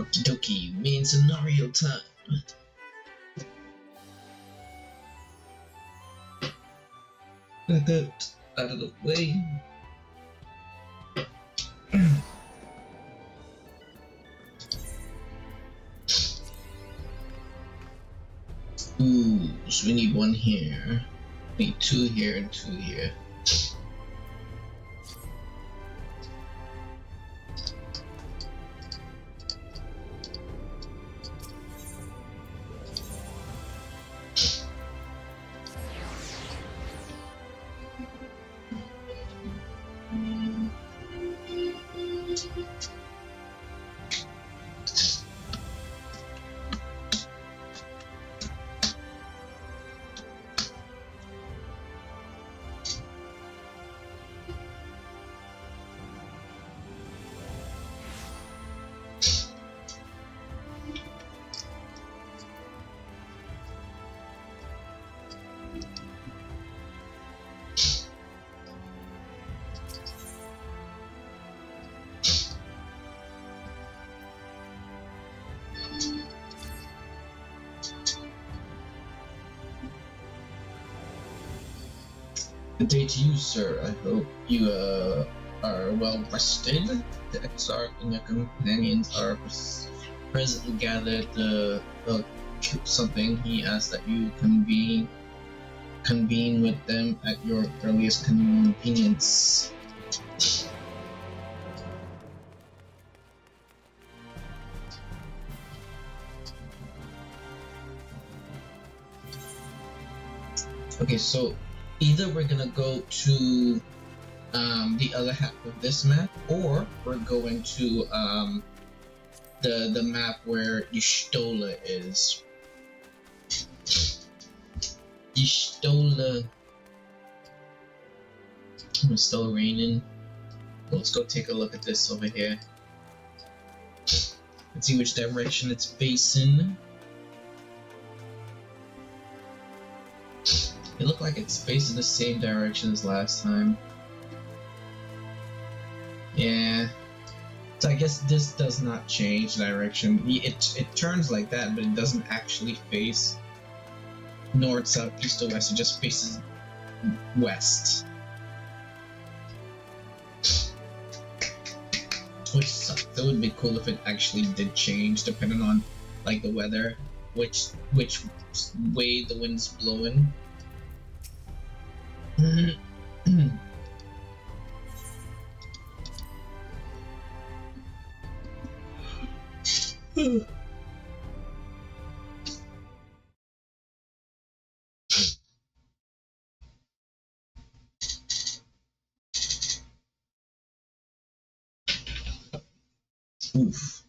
Okie dokie, main scenario time. Get that out of the way. Ooh, so we need one here. We need two here and two here. Good day to you, sir. I hope you are well rested. The Exarch and your companions are presently gathered to something. He asks that you convene with them at your earliest convenience. Okay, so either we're gonna go to the other half of this map, or we're going to the map where Y'shtola is. Y'shtola. It's still raining. Let's go take a look at this over here. Let's see which direction it's facing. It looked like it's facing the same direction as last time. Yeah. So I guess this does not change direction. It turns like that, but it doesn't actually face north, south, east, or west. It just faces west. Which sucks. That would be cool if it actually did change, depending on like the weather, which way the wind's blowing. Oof.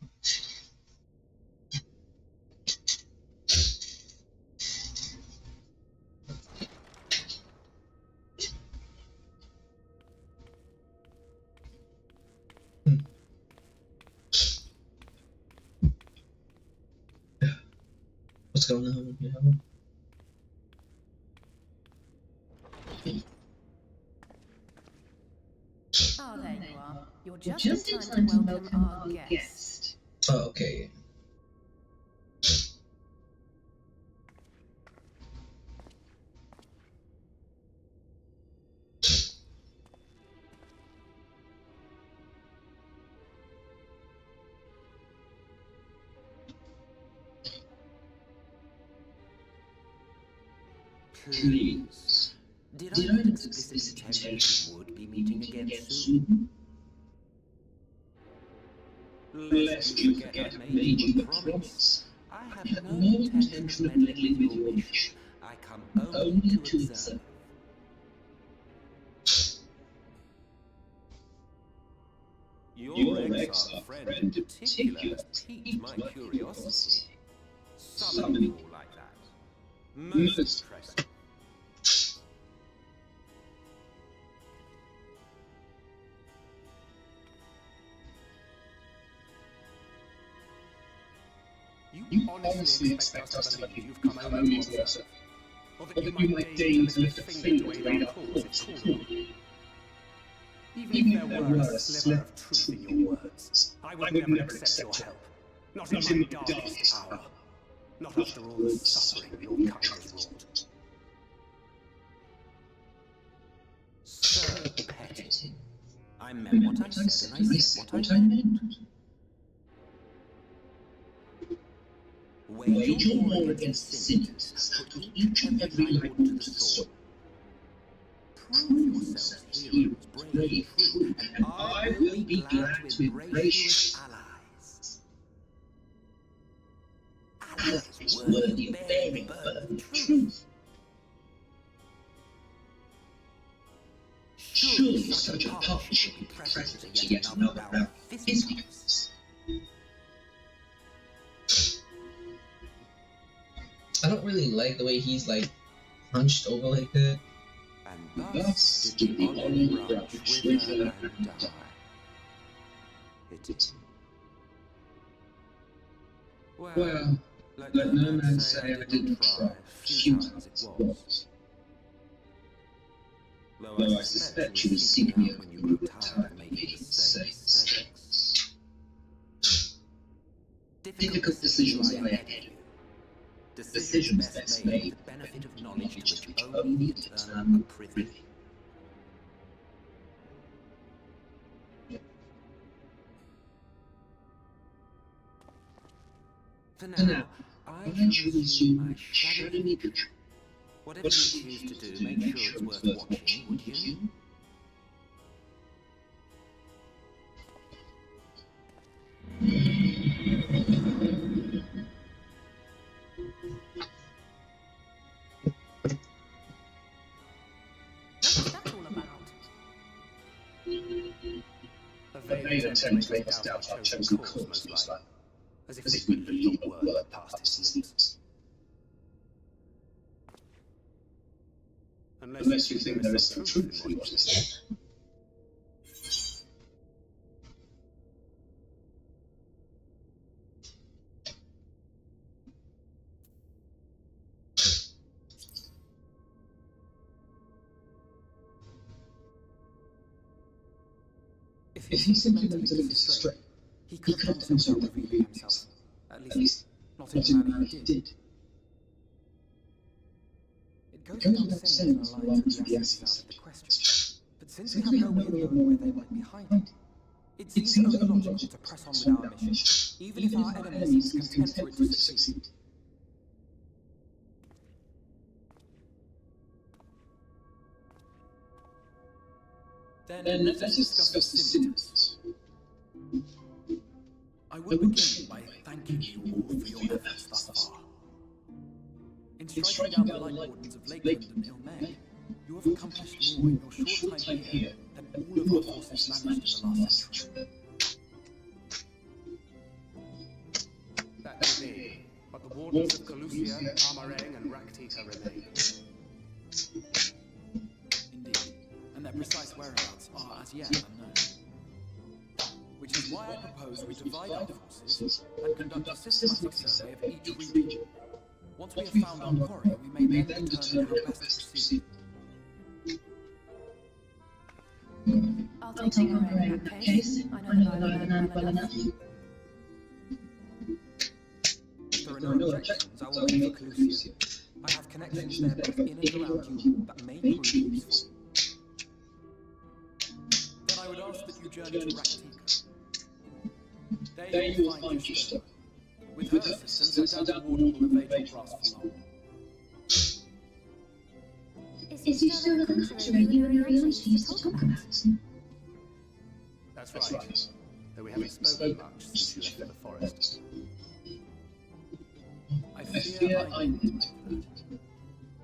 What's going on here? Oh, there you are. You're just in time to welcome our guest. Oh, okay. Please. Did I not explicitly tell you we would be meeting again soon? Lest you forget I made you a promise. I have no intention of meddling with your wish. I come only to observe. Your ex-our friend in particular piqued my curiosity. Some people like that. Most impressive. You honestly expect us to believe you've come only to yourself? Or that you might deign to lift a finger to aid our cause at all? Even if there were a sliver of truth in your words, I would never accept your help. Not in my darkest hour. Not after all the suffering your kind has wrought. So petty. I meant what I said, and I said what I meant. Wage your war against the sinners. Put each and every light to the sword. Prove yourselves heroes, brave and true, and I will be glad to embrace you as allies. Allies worthy of bearing the burden of truth. Surely such a partnership would be present to yet another round of fisticuffs. I don't really like the way he's like hunched over like that. And thus did the olive branch wither and die. It. Well, let no man say I didn't try, futile as it was. Though I suspect you would seek me out when you grew tired of making the same mistakes. Difficult decisions lie ahead of you. Decisions best made with the benefit of knowledge to which only the eternal are privy. For now, I shall resume my shadowy vigil. Whatever you choose to do, make sure it's worth watching, would you? A vague attempt to make us doubt our chosen course, most likely. As if we believe a word past his lips. Unless you think there is some truth in what he said. If he simply wanted to lead us astray, he could have done so without revealing himself. At least, not in the manner he did. It goes without saying as aligns with the essence of the question. But since we have no way of knowing where they might be hiding, it seems only logical to press on with our mission, even if our enemies contend for it to succeed. Then let us discuss the symptoms. I will begin by thanking you all for your efforts thus far. In striking down the Light Wardens of Lakeland and Ilmay, you have accomplished more in your short time here than all of our forces managed in the last century. That may be, but the Wardens of Calusia, Amarang, and Raktika remain. Indeed, and their precise whereabouts are as yet unknown. Which is why I propose we divide our forces and conduct a systematic survey of each region. Once we have found our quarry, we may then determine how best to proceed. I'll take over in that case. I know the island well enough. If there are no objections, I will make for Calusia. I have connections there both in and around you that may prove useful. Then I would ask that you journey to Raktika. There you will find Justo. With her assistance, I doubt the warden will evade your grasp for long. Is he still the culture you arranged to talk about? That's right. Though we haven't spoken much since you left the forest. I fear I need to.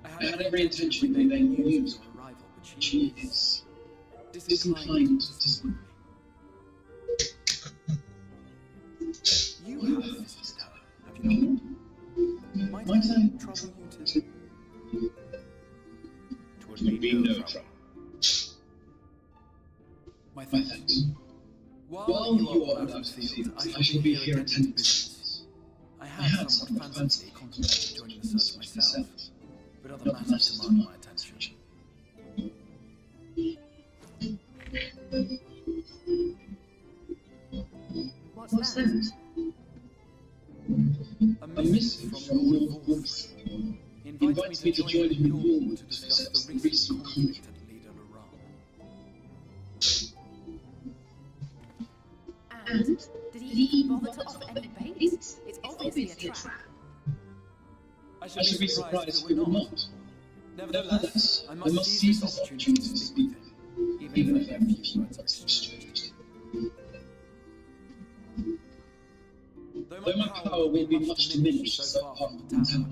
I had every intention of relaying news of your arrival, but she is disinclined to speak. You have visited her, have you not? Might I trouble you to... Twould be no trouble. My thanks. While you are out of the field, I shall be here attending business. I had somewhat fancifully contemplated joining the search myself, but other matters demand my attention. What's that? invites me to join him in York to discuss the recent conflict at Leader Iran. And did he even bother to offer any bait? It's obviously a trap. I should be surprised if it were not. Nevertheless, I must seize this opportunity to speak with him, even if I have few words of exchange. Though my power will be much diminished so far from the tower,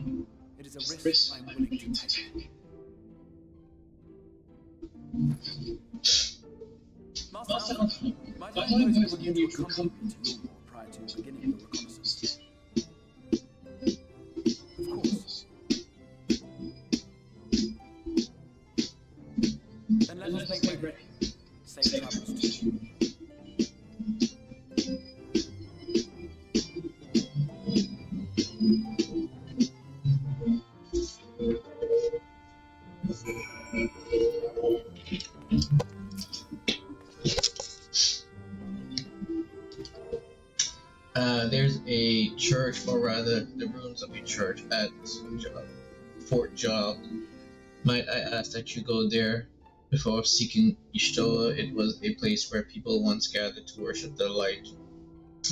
it is a risk I am willing to take. Master Alpha, might I impose upon you to accompany me to York prior to beginning your reconnaissance? Of course. Then let us make ready. Safe travels to you. There's a church, or rather, the ruins of a church at Fort Job. Might I ask that you go there before seeking Ishtoa? It was a place where people once gathered to worship the light.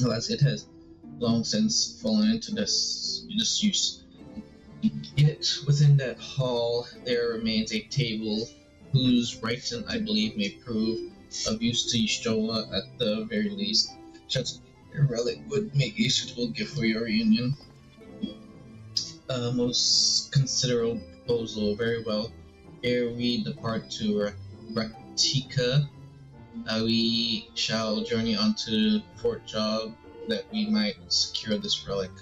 Alas, it has long since fallen into disuse. Yet, within that hall, there remains a table whose writing, I believe, may prove of use to Ishtoa at the very least. Such a relic would make a suitable gift for your reunion. Most considerable proposal. Very well. Ere we depart to Raktika, we shall journey on to Fort Job that we might secure this relic.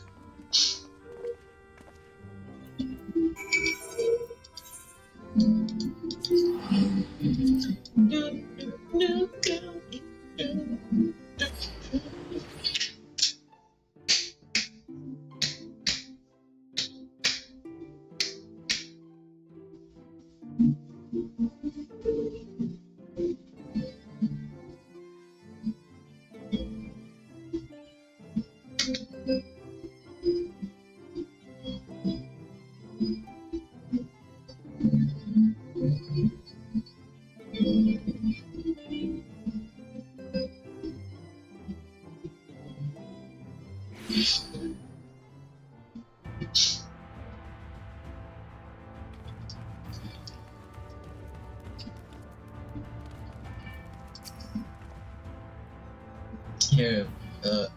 Here,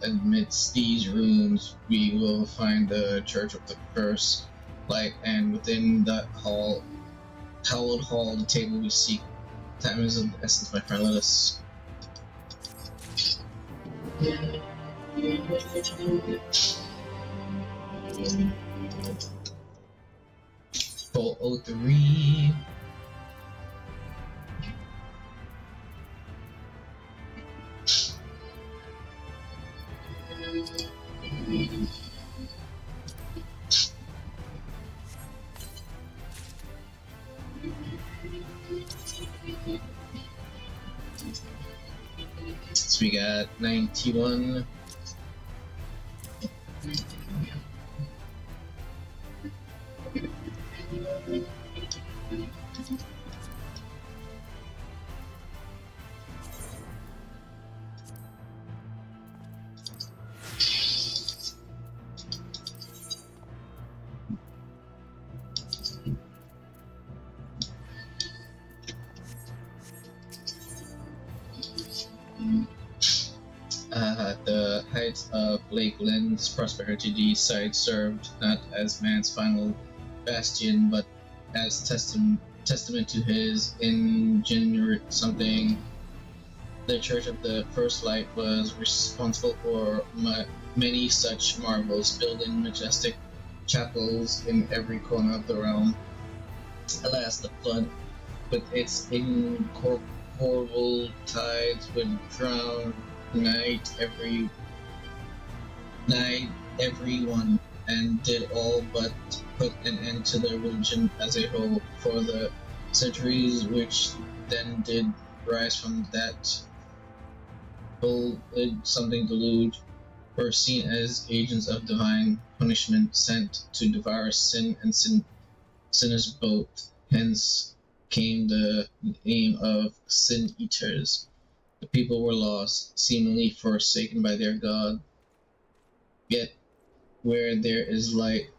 amidst these rooms, we will find the Church of the First Light, and within that hall, hallowed hall, the table we seek. Time is of the essence, my friend. Let us. Full 03. So we got 91. The heights of Lakeland's prosperity, these sites served not as man's final bastion, but as testament to his ingenuity. Something. The Church of the First Light was responsible for many such marvels, building majestic chapels in every corner of the realm. Alas, the flood, with its incorporeal tides, would drown everyone, and did all but put an end to the religion as a whole. For the centuries which then did rise from that something deluge, were seen as agents of divine punishment, sent to devour sin and sinner's boat. Hence came the name of Sin Eaters. The people were lost, seemingly forsaken by their God. Yet, where there is light,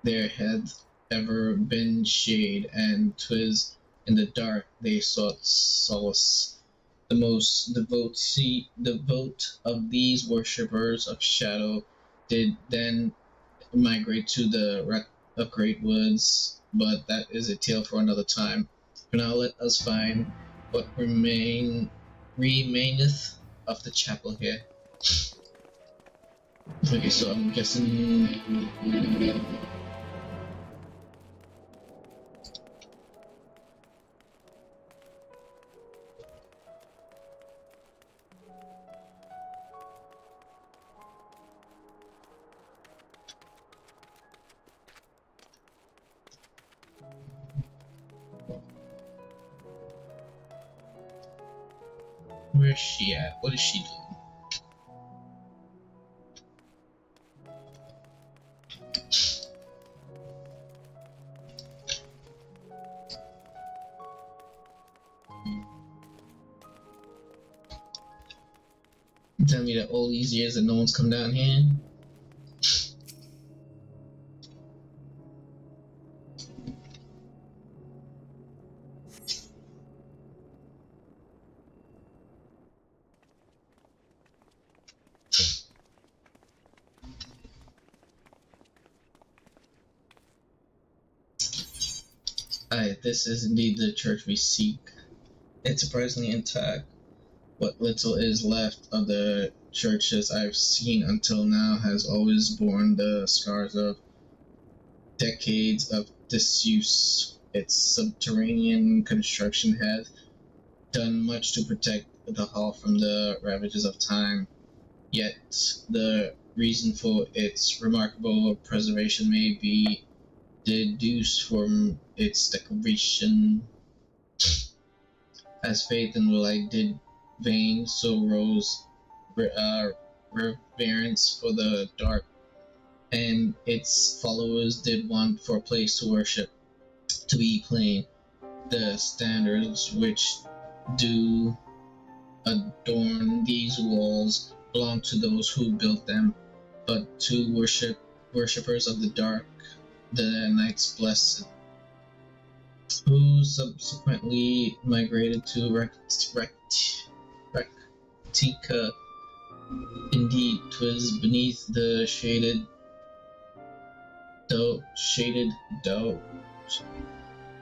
there hath ever been shade, and 'twas in the dark they sought solace. The most devout of these worshippers of shadow did then migrate to the wreck of great woods, but that is a tale for another time. For now, let us find what remaineth of the chapel here. Okay, so I'm guessing. Where's she at? What is she doing? Tell me that all these years and no one's come down here? Aye, this is indeed the church we seek. It's surprisingly intact. What little is left of the churches I've seen until now has always borne the scars of decades of disuse. Its subterranean construction has done much to protect the hall from the ravages of time. Yet the reason for its remarkable preservation may be deduced from its decoration. As faith in the light did wane, so rose reverence for the dark, and its followers did want for a place to worship. To be plain, the standards which do adorn these walls belong to those who built them, but to worshippers of the dark, the Knights Blessed, who subsequently migrated to Rectica. Indeed, 'twas beneath the shaded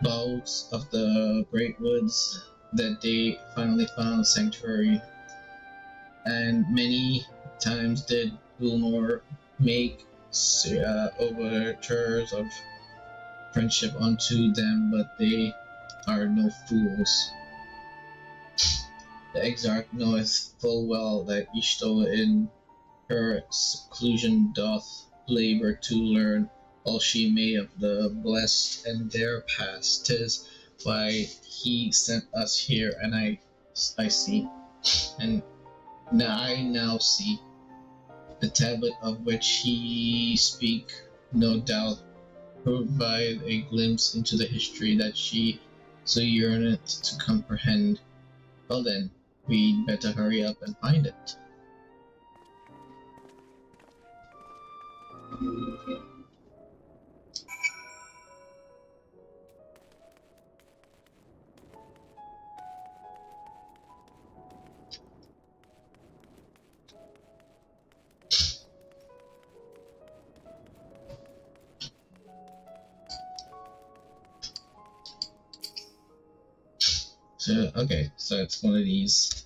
boughs of the great woods that they finally found sanctuary, and many times did Gilmore make overtures of friendship unto them, but they are no fools. The exarch knoweth full well that Ishto in her seclusion doth labor to learn all she may of the blessed and their past. 'Tis why he sent us here, and I see, and I now see the tablet of which he speak, no doubt provide a glimpse into the history that she so yearneth to comprehend. Well then, we'd better hurry up and find it. So, okay, so it's one of these.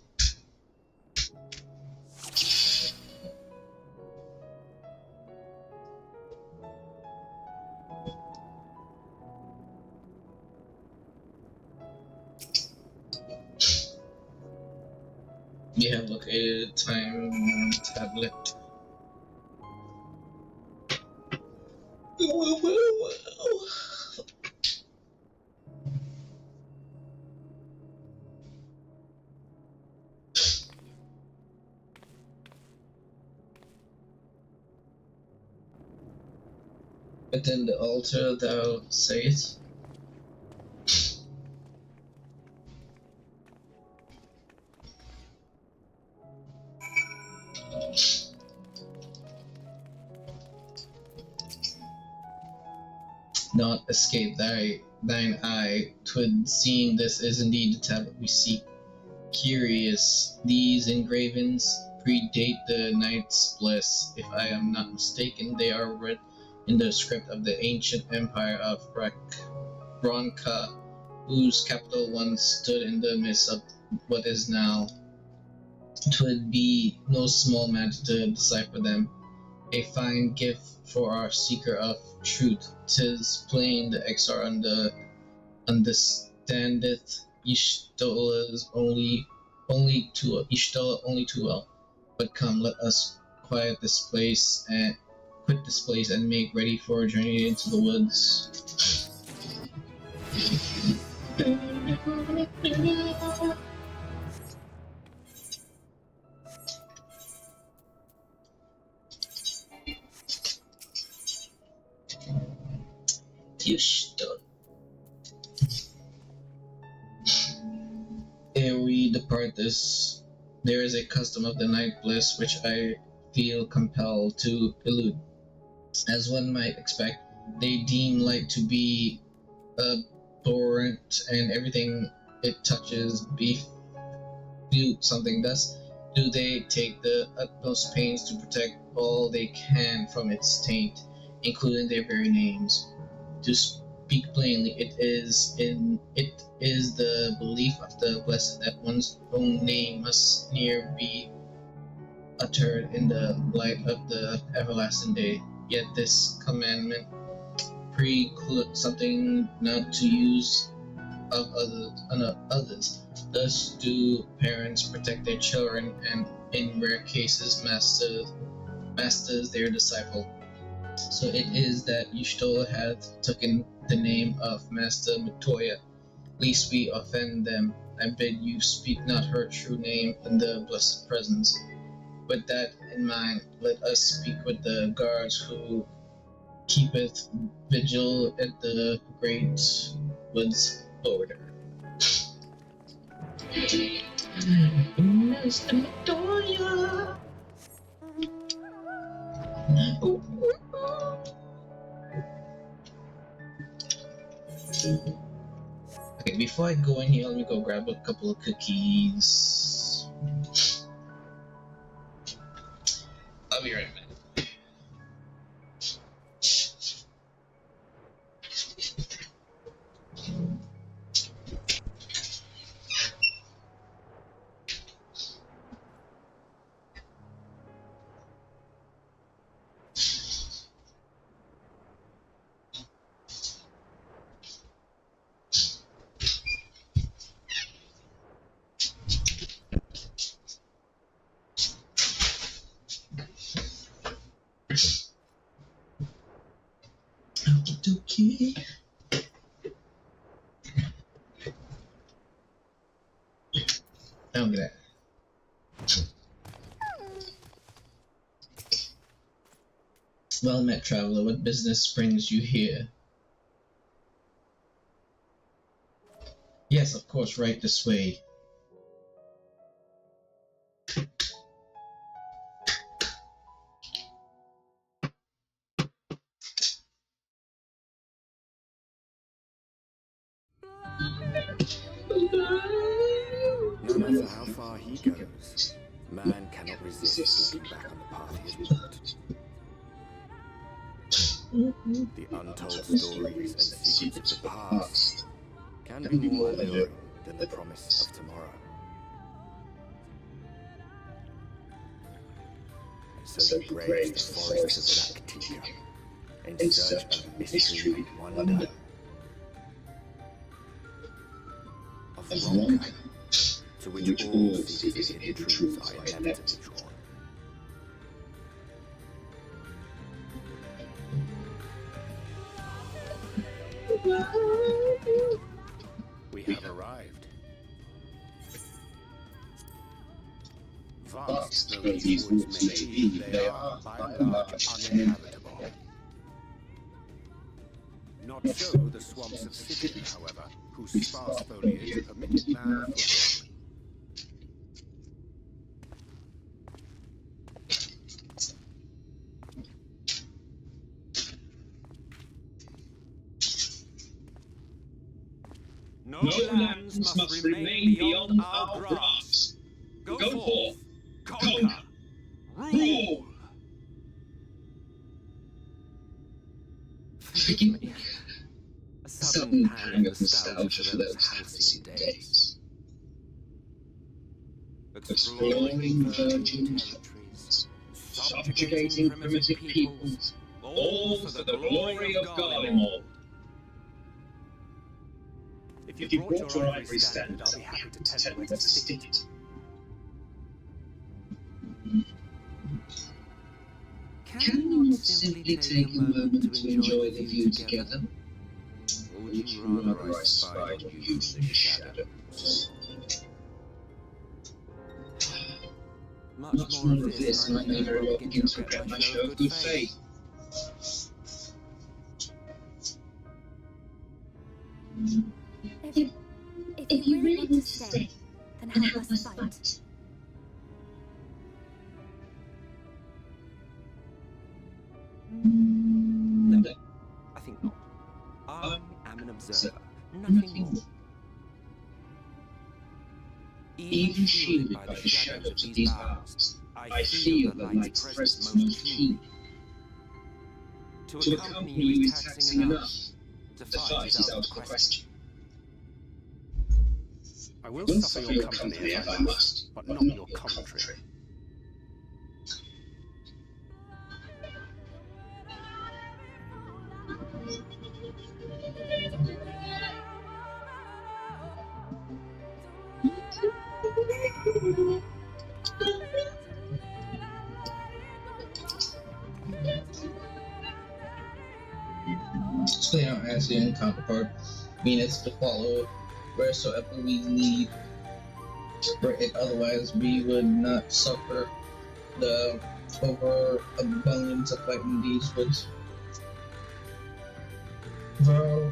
We have located time tablet. Attend the altar, thou sayest? not escape thine eye. Twould seem this is indeed the tablet we seek. Curious, these engravings predate the Knight's Bliss. If I am not mistaken, they are writ in the script of the ancient empire of Bronca, whose capital once stood in the midst of what is now. 'Twould be no small matter to decipher them. A fine gift for our seeker of truth. 'Tis plain the XR understandeth Y'shtola only too well. But come, let us quit this place and make ready for a journey into the woods. Y'shtola. Ere we depart there is a custom of the Night Bliss which I feel compelled to elude. As one might expect, they deem light to be abhorrent and everything it touches be something. Thus do they take the utmost pains to protect all they can from its taint, including their very names. To speak plainly, it is the belief of the blessed that one's own name must ne'er be uttered in the light of the everlasting day. Yet this commandment precludes something not to use of others. Thus do parents protect their children, and in rare cases masters their disciple. So it is that Y'shtola hath taken the name of Master Mitoya, lest we offend them. I bid you speak not her true name in the blessed presence. With that in mind, let us speak with the guards who keepeth vigil at the great woods border. Master Mitoya! Okay, before I go in here, let me go grab a couple of cookies. I'll be right back. Okey-dokey. Oh, look at that. Well met, traveler. What business brings you here? Yes, of course, right this way. No matter how far he goes, man cannot resist looking back on the path he has walked. The untold stories and secrets of the past can be more alluring than the promise of tomorrow. And so he braves the forests of Lactica in search of mystery and wonder, of Ronca, to which all seekers of hidden truths are inevitably drawn. We have arrived. Vast though these woods may be, they are by and large uninhabitable. Not so the swamps of Scythia, however, whose sparse foliage permitted man a foothold. No lands must remain beyond our grasp. Go forth, conquer, rule! Forgive me. A Sudden pang of nostalgia for those halcyon days. Exploring virgin territories, subjugating primitive peoples, all for the glory of Garlemald. If you brought your ivory standard, I'll be happy to tell you where to stick it. Can we not simply take a moment to enjoy the view together? Or would you rather I spied on you from the shadows? Much more of this, and I may very well begin to regret my show of good faith. If you really want to stay, then help us fight. No, I think not. I am an observer, nothing more. Even shielded by the shadows of these boughs, I feel the light's presence most keen. To accompany you is taxing enough. The fight is out of the question. I will suffer your company if I must, but not your commentary. Stay on ASEAN counterpart, means to follow wheresoever we lead, for it otherwise we would not suffer the overabundance of fight in these woods. Thou,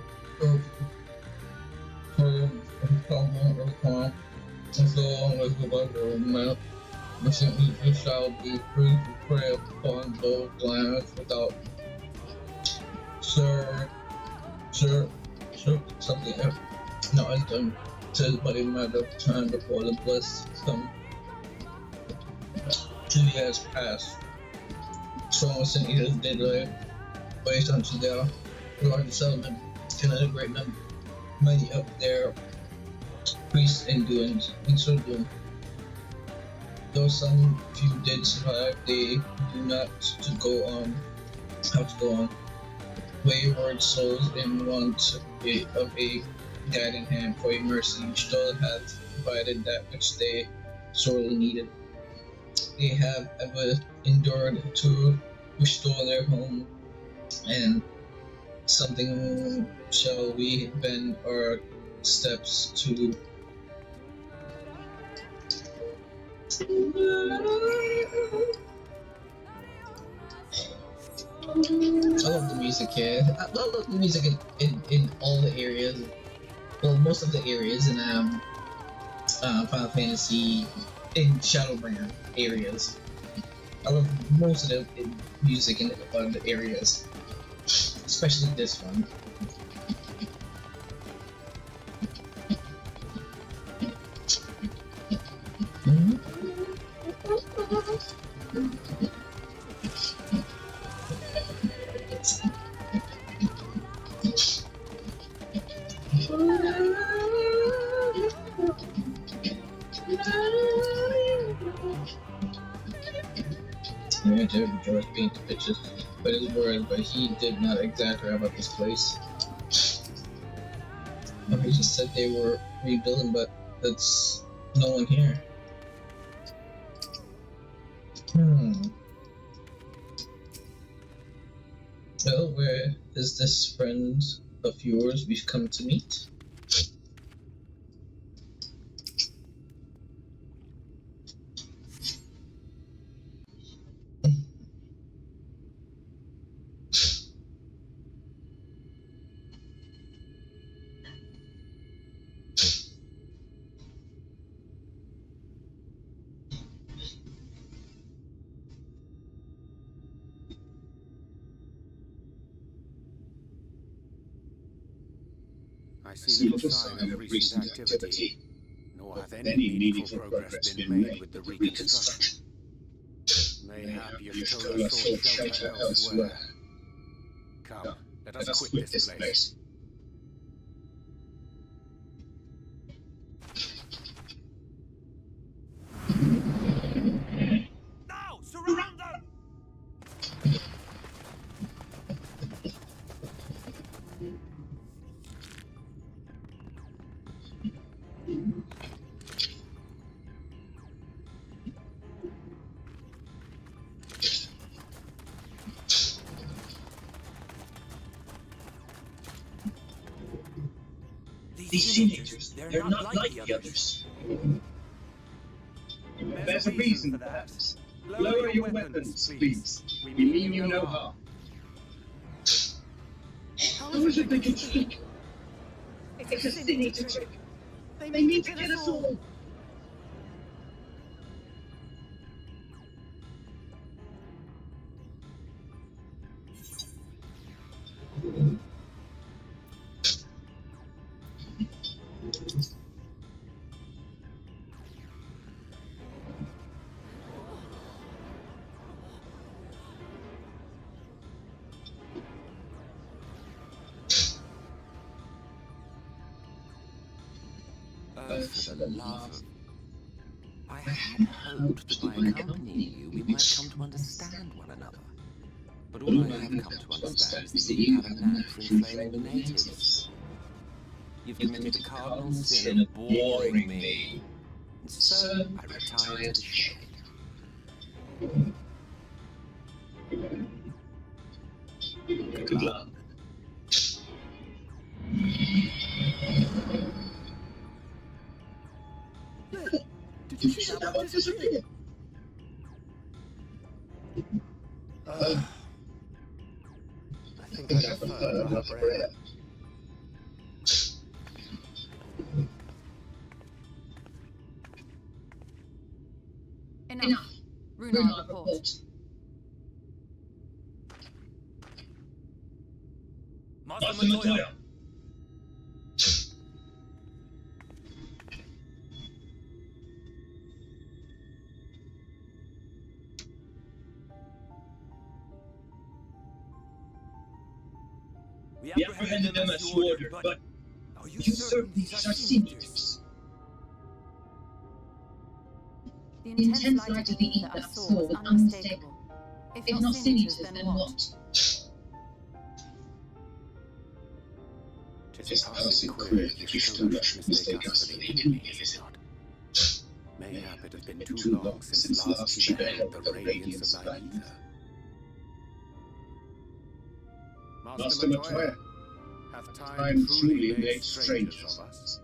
as long as the weather will melt, you shall be free to prey upon those lands without something else. No, I done. Says, but a matter of time before the bliss come. 2 years passed. Strong St. Edith did live, based unto their large settlement, can integrate many of their priests in doings, in so doing. Though some few did survive, they do not to go on, how to go on. Wayward souls in want of a guiding hand for a mercy still hath provided that which they sorely needed. They have ever endured to restore their home, and something shall we bend our steps to. I love the music here. I love the music in all the areas. Well, most of the areas in Final Fantasy in Shadowbringer areas. I love most of the music in the areas, especially this one. Jared enjoys painting pictures, but his word, but he did not exaggerate about this place. He just said they were rebuilding, but that's no one here. Well, where is this friend of yours we've come to meet? I see little sign of recent activity, nor hath any meaningful progress been made with the reconstruction. Mayhap you've told us sought shelter elsewhere. Come, let us quit this place. Now! Surround them! These teenagers, they're not like the others. There's a reason for that. Lower your weapons, please. We mean you no harm. How How is it they can speak? It's a sinister trick. They mean to kill us all. For the love of... I had hoped that by accompanying you, we might come to understand one another. But all I have come to understand is that you have a knack for inflaming the natives. You've committed a cardinal sin of boring me. And so I retire to the shade. Good luck. Did you see that one disappear? I think I prefer another prayer. Enough. Runard report. Master Montoya! We apprehended them as you ordered, but are you certain these are seniors? The intense light of the ether I saw was unmistakable. If not signatures, then what? Tis passing queer that you so much mistake us for the enemy, is it not? Mayhap it has been too long since last she beheld the radiance of thy ether. Master Montoya, hath time truly made strangers of us?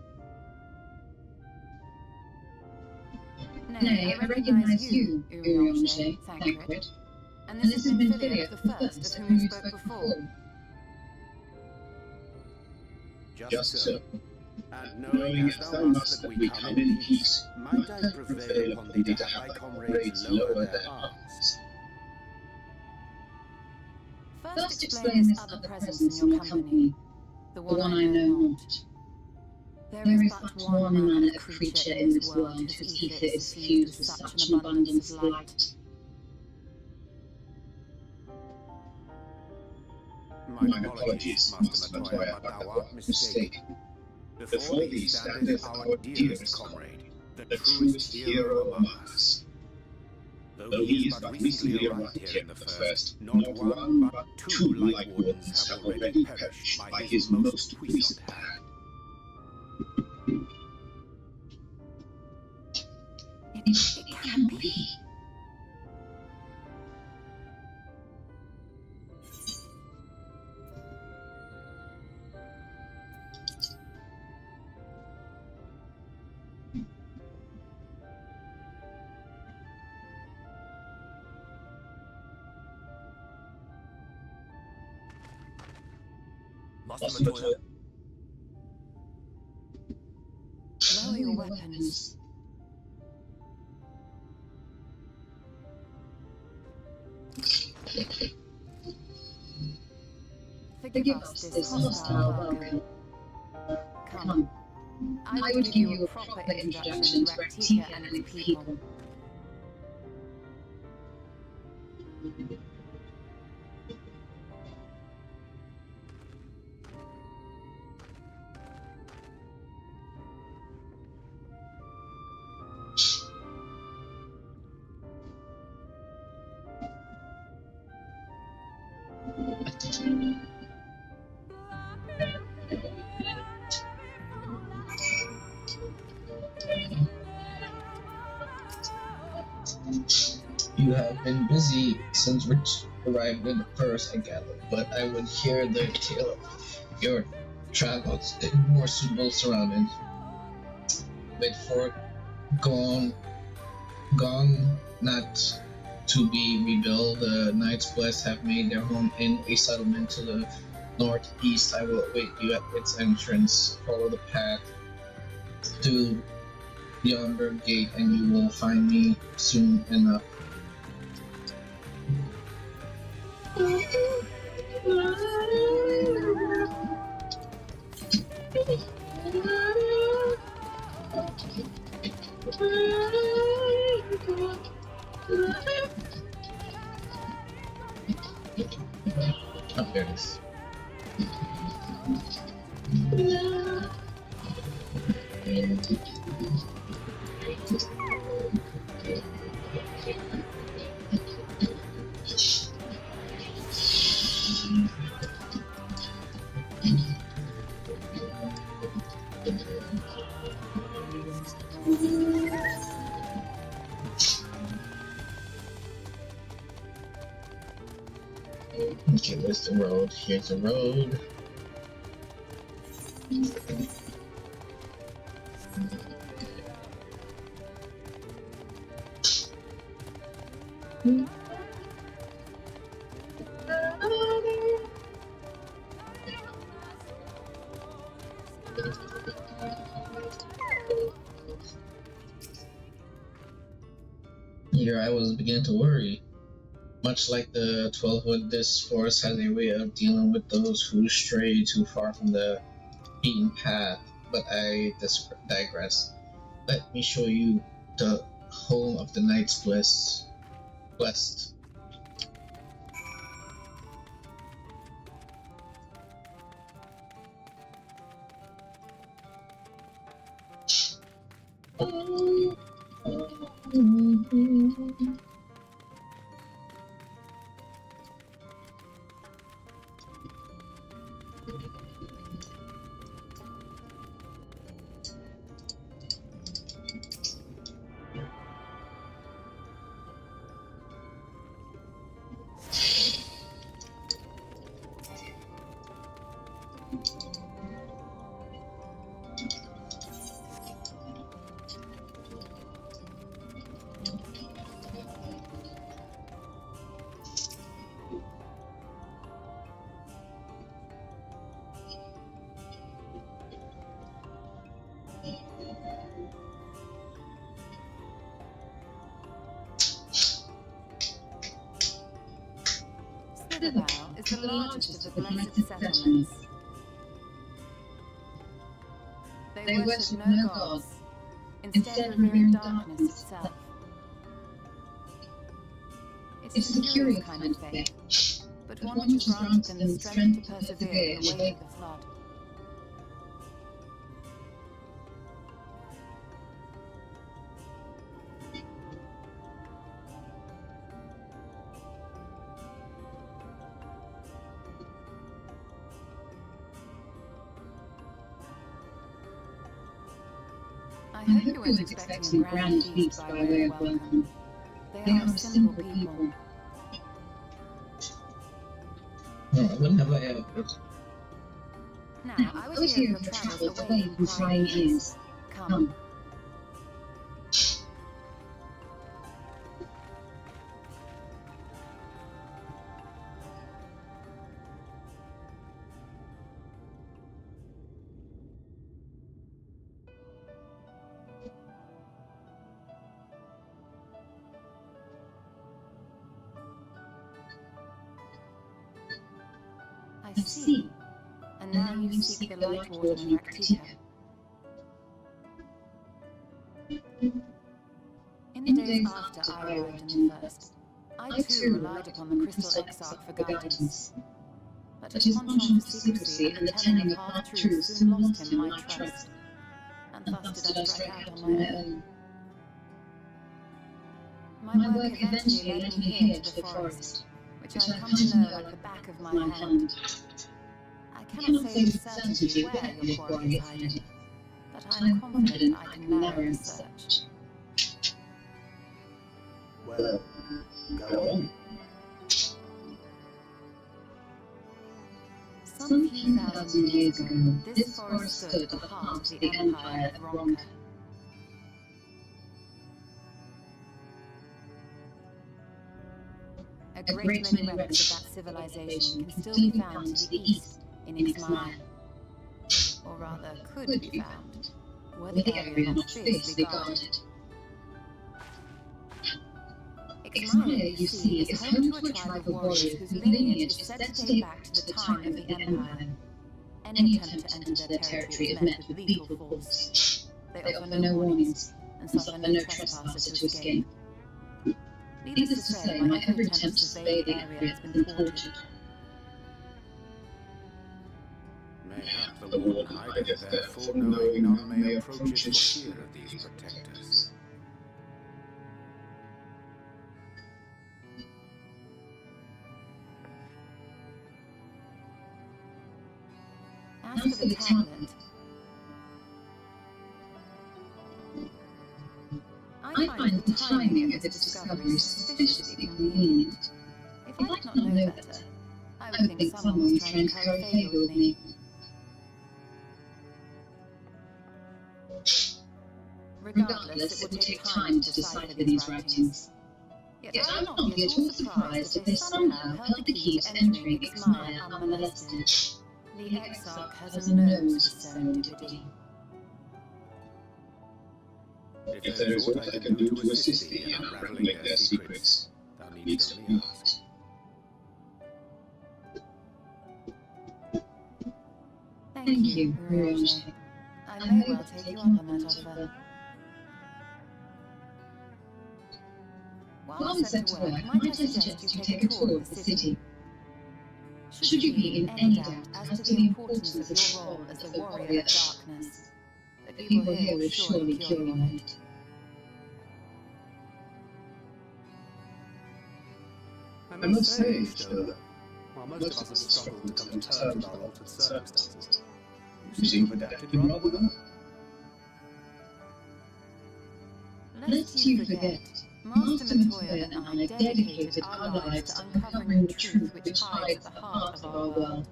Nay, I recognize you, Urianger, Thancred. And this has been Philip the First, of whom you spoke before. Just so. And knowing as thou must that we come in peace, might I prevail upon thee to have thy comrades lower their arms? First explain this other presence in your company, the one I know not. There is but one manner of creature in this world whose ether is fused with such an abundance of light. My apologies, Master Montoya, but thou art mistaken. Before thee standeth our dearest comrade, the truest hero among us. Though he is but recently arrived here in the first, not one but two light wardens have already perished by his most puissant hand. It can't be. Master Montoya? Lower your weapons. Forgive us this hostile welcome. come. I would give you a proper introduction to Raktika and its people. You have been busy since Rich arrived in the first, I gather, but I would hear the tale of your travels in more suitable surroundings. With Fort gone, not to be rebuilt, the Knights Blessed have made their home in a settlement to the northeast. I will await you at its entrance. Follow the path to yonder gate and you will find me soon enough. Oh, there it is. Okay, where's the road? Here's the road. Here I was beginning to worry. Much like the 12-wood, this forest has a way of dealing with those who stray too far from the beaten path, but I digress. Let me show you the home of the Knights Blessed. Citadel is the largest of the blessed settlements. They worship no gods, instead revering darkness itself. It's a curious kind of faith, but one which grants them the strength to persevere in the wake of the flood. I hope you weren't expecting a grand feast by way of welcome. They are simple people. No, I wouldn't have let it. Now, I was here for travel away from prying ears. Come. I see. And now you seek the light warden Raktika. In the days after I arrived in the first, I too relied upon the Crystal Exarch for guidance. But his penchant for secrecy and the telling of half-truths soon lost him my trust, and thus did I strike out on my own. My work eventually led me here to the forest, which I come to know like the back of my hand. I cannot say with certainty where your quarry is hiding, but I am confident I can narrow the search. Well, go on. Some few thousand years ago, this forest stood at the heart of the Empire of Ronka. A great many relics of that civilization can still be found to the east in Ixmaya. Or rather, could be found, were the area not fiercely guarded. Ixmaya, you see, is home to a tribe of warriors whose lineage is said to date back to the time of the Empire. Any attempt to enter their territory is met with lethal force. They offer no warnings, and suffer no trespasser to escape. Needless to say, my every attempt to survey the area has been thwarted. Mayhap the warden hideth there, foreknowing none may approach it for fear of these protectors. As for the tablet, I find the timing of its discovery suspiciously convenient. If I did not know better, I would think someone was trying to curry favor with me. Regardless, it will take time to decipher these writings. Yet I would not be at all surprised if they somehow held the key to entering Ixmaya unmolested. The Exarch has a nose for serendipity. If there is aught I can do to assist thee in unraveling their secrets, thou needst only ask. Thank you, Rouge. I may well take you up on that offer. While set to work, might I suggest you take a tour of the city? Should you be in any doubt as to the importance of your role as the warrior of darkness, the people here will surely cure you of it. I must say, Stola, while most of us have struggled to come to terms with our altered circumstances, you seem to have adapted rather well. Lest you forget, Master Matoya and I dedicated our lives to uncovering the truth which hides at the heart of our world.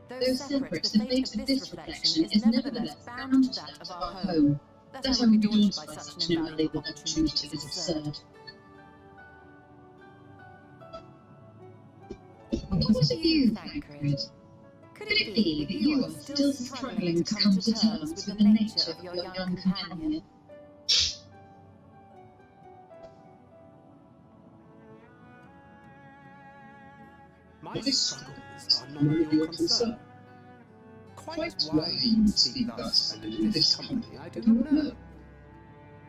Though separate, the fate of this reflection is nevertheless bound to that of our home. That I would be daunted by such an invaluable opportunity is absurd. What was it you, Thancred? Could it be that you are still struggling to come to terms with the nature of your young companion? My struggles are none of your concern. Quite why you speak thus and in this company, I do not know.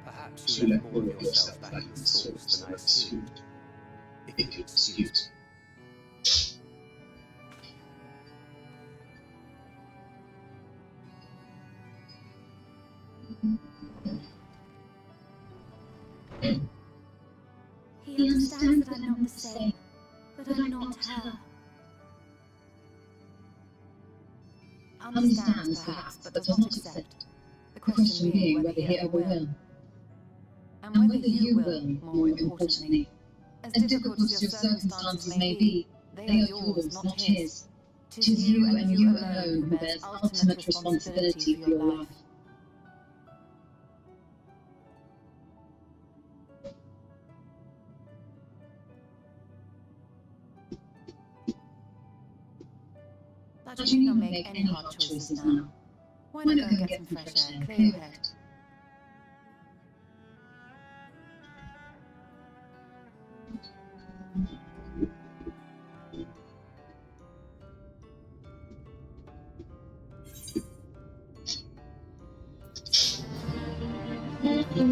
Perhaps you let more of yourself back in the source than I assumed. If you excuse. He understands that I'm not the same, that I'm not her. Understands, perhaps, but does not accept. The question being whether he ever will. And whether you will, more importantly. As difficult as your circumstances may be, they are yours, not his. 'Tis you and you alone who bears ultimate responsibility for your life. But you need not make any hard choices now. Why not go and get some fresh air, clear your head? I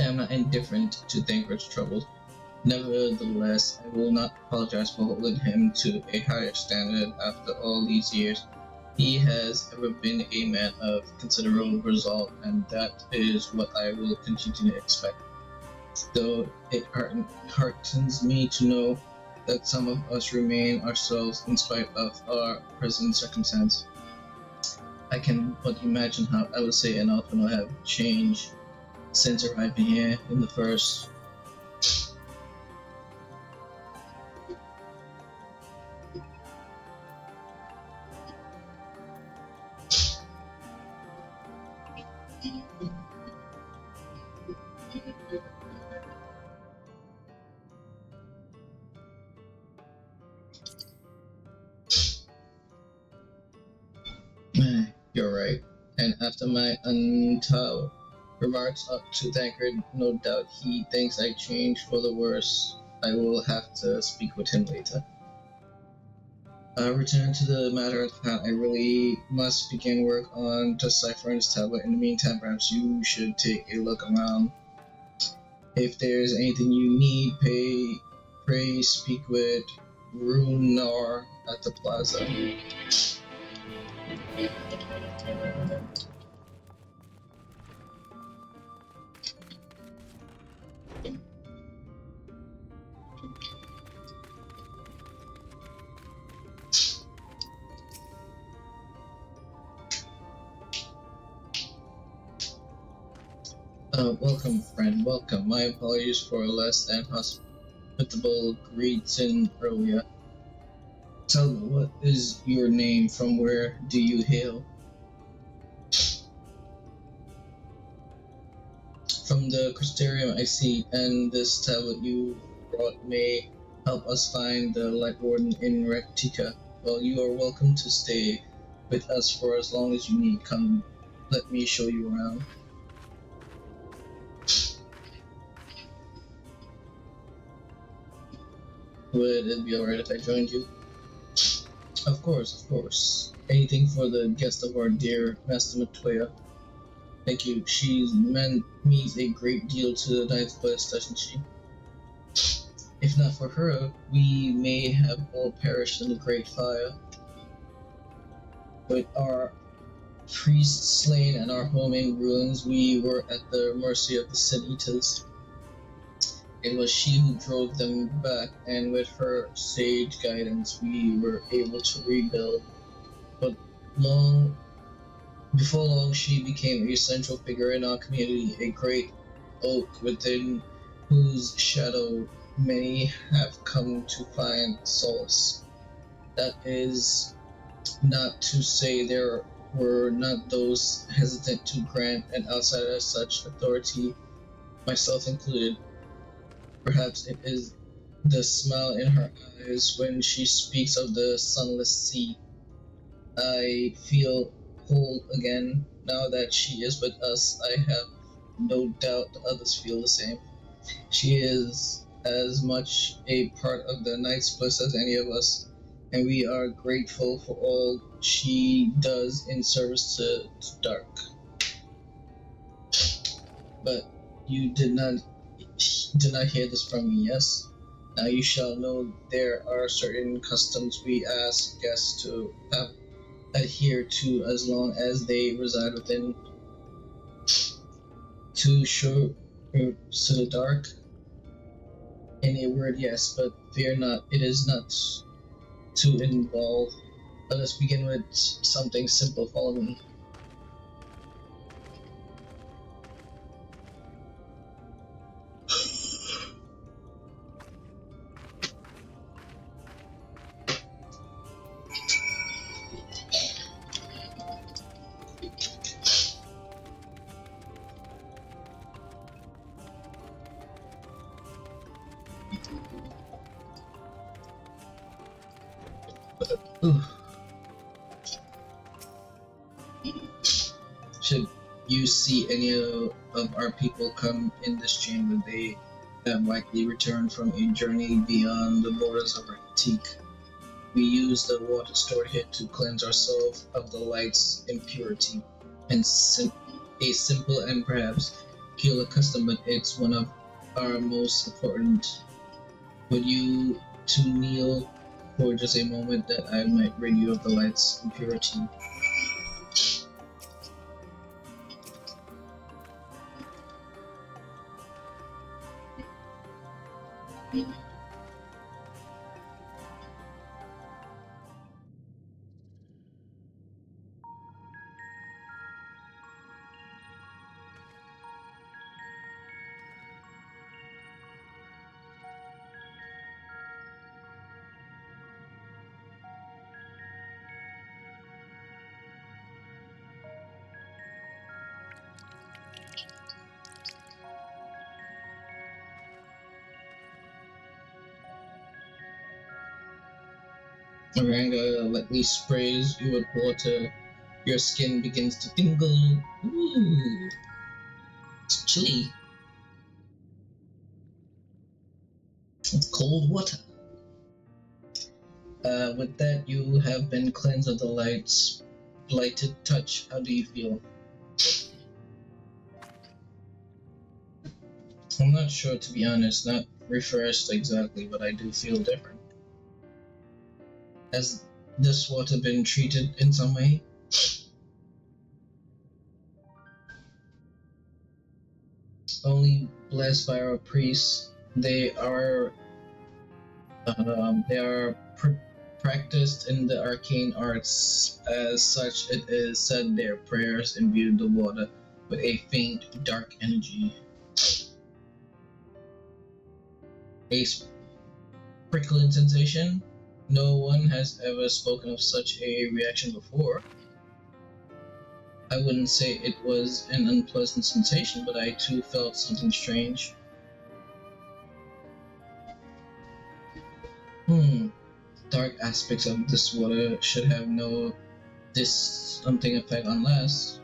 am not indifferent to Thancred's troubles. Nevertheless, I will not apologize for holding him to a higher standard after all these years. He has ever been a man of considerable resolve, and that is what I will continue to expect. Though it heartens me to know that some of us remain ourselves in spite of our present circumstance. I can but imagine how Alice and Alphino have changed since arriving here in the first. You're right. And after my untold remarks up to Thancred, no doubt he thinks I changed for the worse. I will have to speak with him later. Return to the matter at hand. I really must begin work on deciphering this tablet. In the meantime, perhaps you should take a look around. If there's anything you need, pray speak with Runar at the plaza. Welcome, friend, welcome. My apologies for less than hospitable greeting earlier. Tell me, what is your name? From where do you hail? From the Crystarium, I see, and this tablet you brought may help us find the Light Warden in Rectica. Well, you are welcome to stay with us for as long as you need. Come, let me show you around. Would it be alright if I joined you? Of course, of course. Anything for the guest of our dear Master Matoya. Thank you. She's means a great deal to the Ninth Blessed, doesn't she? If not for her, we may have all perished in the Great Fire. With our priests slain and our home in ruins, we were at the mercy of the Sin Eaters. It was she who drove them back, and with her sage guidance, we were able to rebuild. But before long, she became a central figure in our community, a great oak within whose shadow many have come to find solace. That is not to say there were not those hesitant to grant an outsider such authority, myself included. Perhaps it is the smile in her eyes when she speaks of the sunless sea. I feel whole again. Now that she is with us, I have no doubt the others feel the same. She is as much a part of the Night's Bliss as any of us, and we are grateful for all she does in service to Dark. But you did not hear this from me, yes? Now you shall know there are certain customs we ask guests to adhere to as long as they reside within to show to the Dark. In a word, yes, but fear not, it is not too involved. Let us begin with something simple. Follow me. Should you see any of our people come in this chamber, they have likely returned from a journey beyond the borders of our antique. We use the water stored here to cleanse ourselves of the light's impurity, and a simple and perhaps peculiar custom, but it's one of our most important. Would you to kneel for just a moment that I might rid you of the light's impurity? Miranda lightly sprays you with water. Your skin begins to tingle. Ooh, it's chilly. Cold water. With that, you have been cleansed of the light's blighted touch. How do you feel? I'm not sure, to be honest. Not refreshed exactly, but I do feel different. Has this water been treated in some way? Only blessed by our priests. They are practiced in the arcane arts. As such, it is said their prayers imbued the water with a faint, dark energy. A prickling sensation? No one has ever spoken of such a reaction before. I wouldn't say it was an unpleasant sensation, but I too felt something strange. Dark aspects of this water should have something effect unless...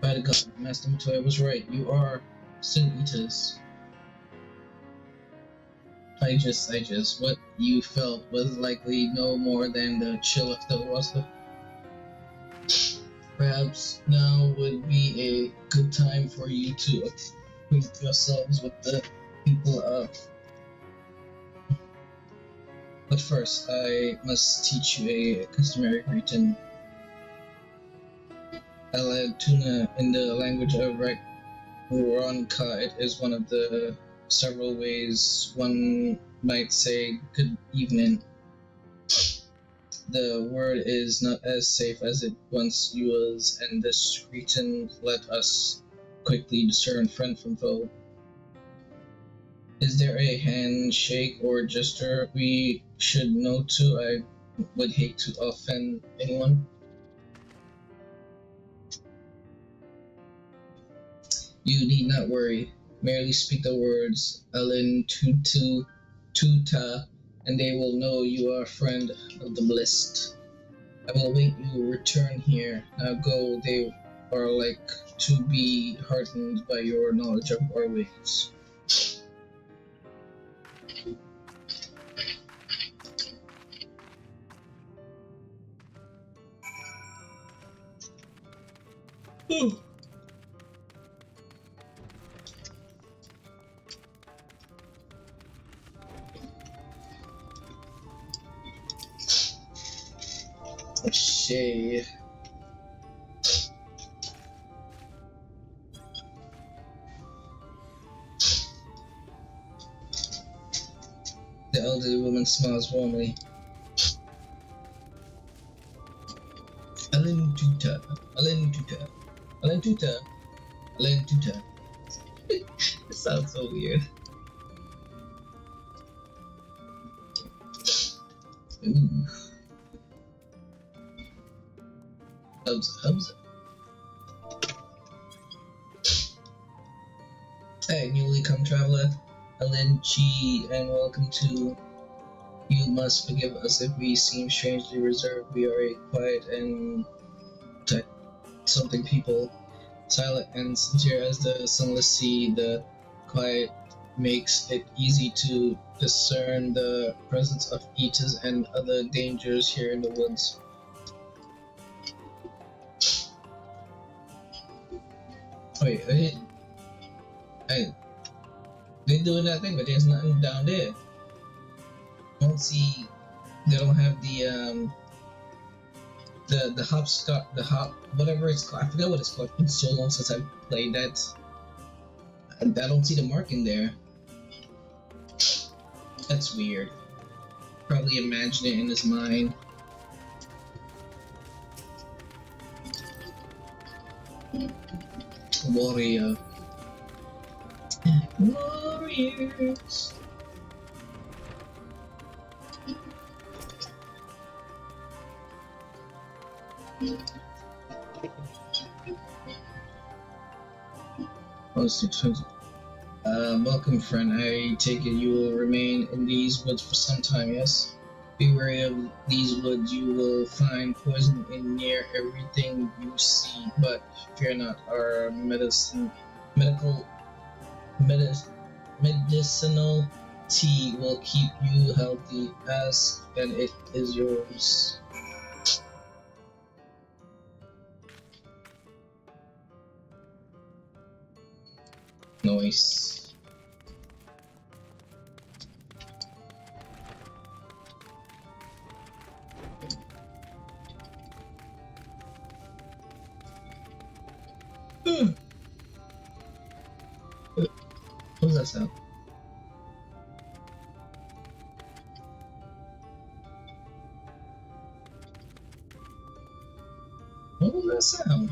By the God, Master Matoya was right. You are sin eaters. I just, what you felt was likely no more than the chill of the water. Perhaps now would be a good time for you to acquaint yourselves with the people of... But first, I must teach you a customary greeting. Tuna, in the language of Ronka, it is one of the several ways one might say good evening. The word is not as safe as it once was, and this greeting let us quickly discern friend from foe. Is there a handshake or gesture we should know to? I would hate to offend anyone. You need not worry. Merely speak the words Alin Tuta, and they will know you are a friend of the blessed. I will await you return here. Now go, they are like to be heartened by your knowledge of our ways. Ooh. Shay. The elderly woman smiles warmly. Alentuta, Alentuta, Alentuta, Alentuta. It sounds so weird. Ooh. Hubs. Hey, newly come traveler, Alenchi, and welcome to. You must forgive us if we seem strangely reserved. We are a quiet and something people, silent and sincere as the sunless sea. The quiet makes it easy to discern the presence of eaters and other dangers here in the woods. Wait, they're doing that thing, but there's nothing down there. I don't see. They don't have the whatever it's called. I forgot what it's called. It's been so long since I've played that. I don't see the mark in there. That's weird. Probably imagine it in his mind. Warrior. Warriors. Oh, 600. Welcome, friend. I take it you will remain in these woods for some time, yes? Be wary of these woods. You will find poison in near everything you see, but fear not. Our medicinal tea will keep you healthy. Ask, and it is yours. Nice. What was that sound? What was that sound?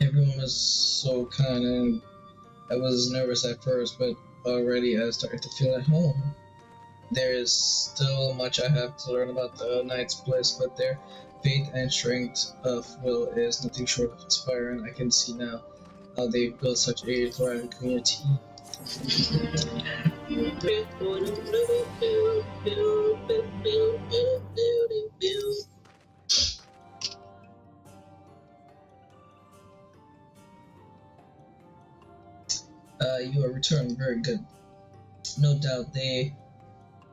Everyone was so kind, and I was nervous at first, but already I started to feel at home. There is still much I have to learn about the Knight's Bliss, but their faith and strength of will is nothing short of inspiring. I can see now how they've built such a thriving community. You are returned. Very good. No doubt they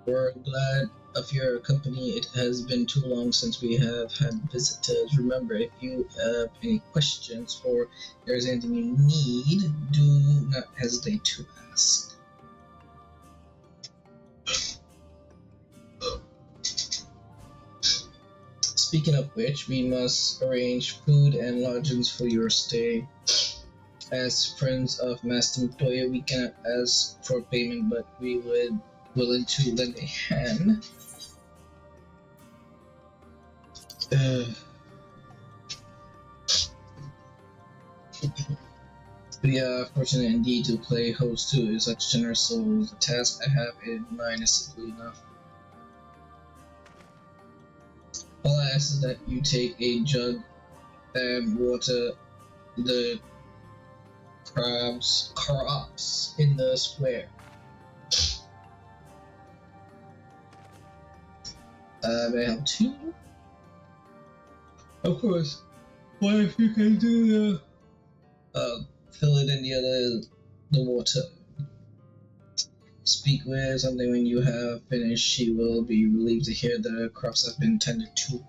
were glad of your company. It has been too long since we have had visitors. Remember, if you have any questions or there is anything you need, do not hesitate to ask. Speaking of which, we must arrange food and lodgings for your stay. As friends of Master Matoya, we cannot ask for payment, but we would willing to lend a hand. We are fortunate indeed to play host to such generous souls. The task I have in mind is simply enough. All I ask is that you take a jug and water the crops in the square. May I have 2? Of course. What if you can do fill it in the water? Speak with something when you have finished. She will be relieved to hear the crops have been tended to.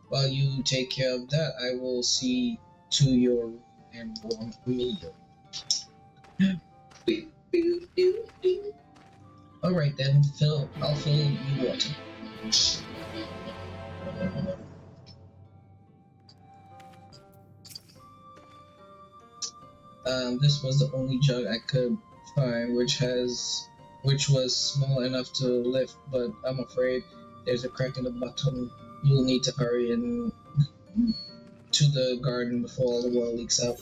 While you take care of that, I will see to your room and warm meal. Alright then, I'll fill you water. This was the only jug I could find which was small enough to lift, but I'm afraid there's a crack in the bottom. You'll need to hurry in to the garden before all the water leaks out.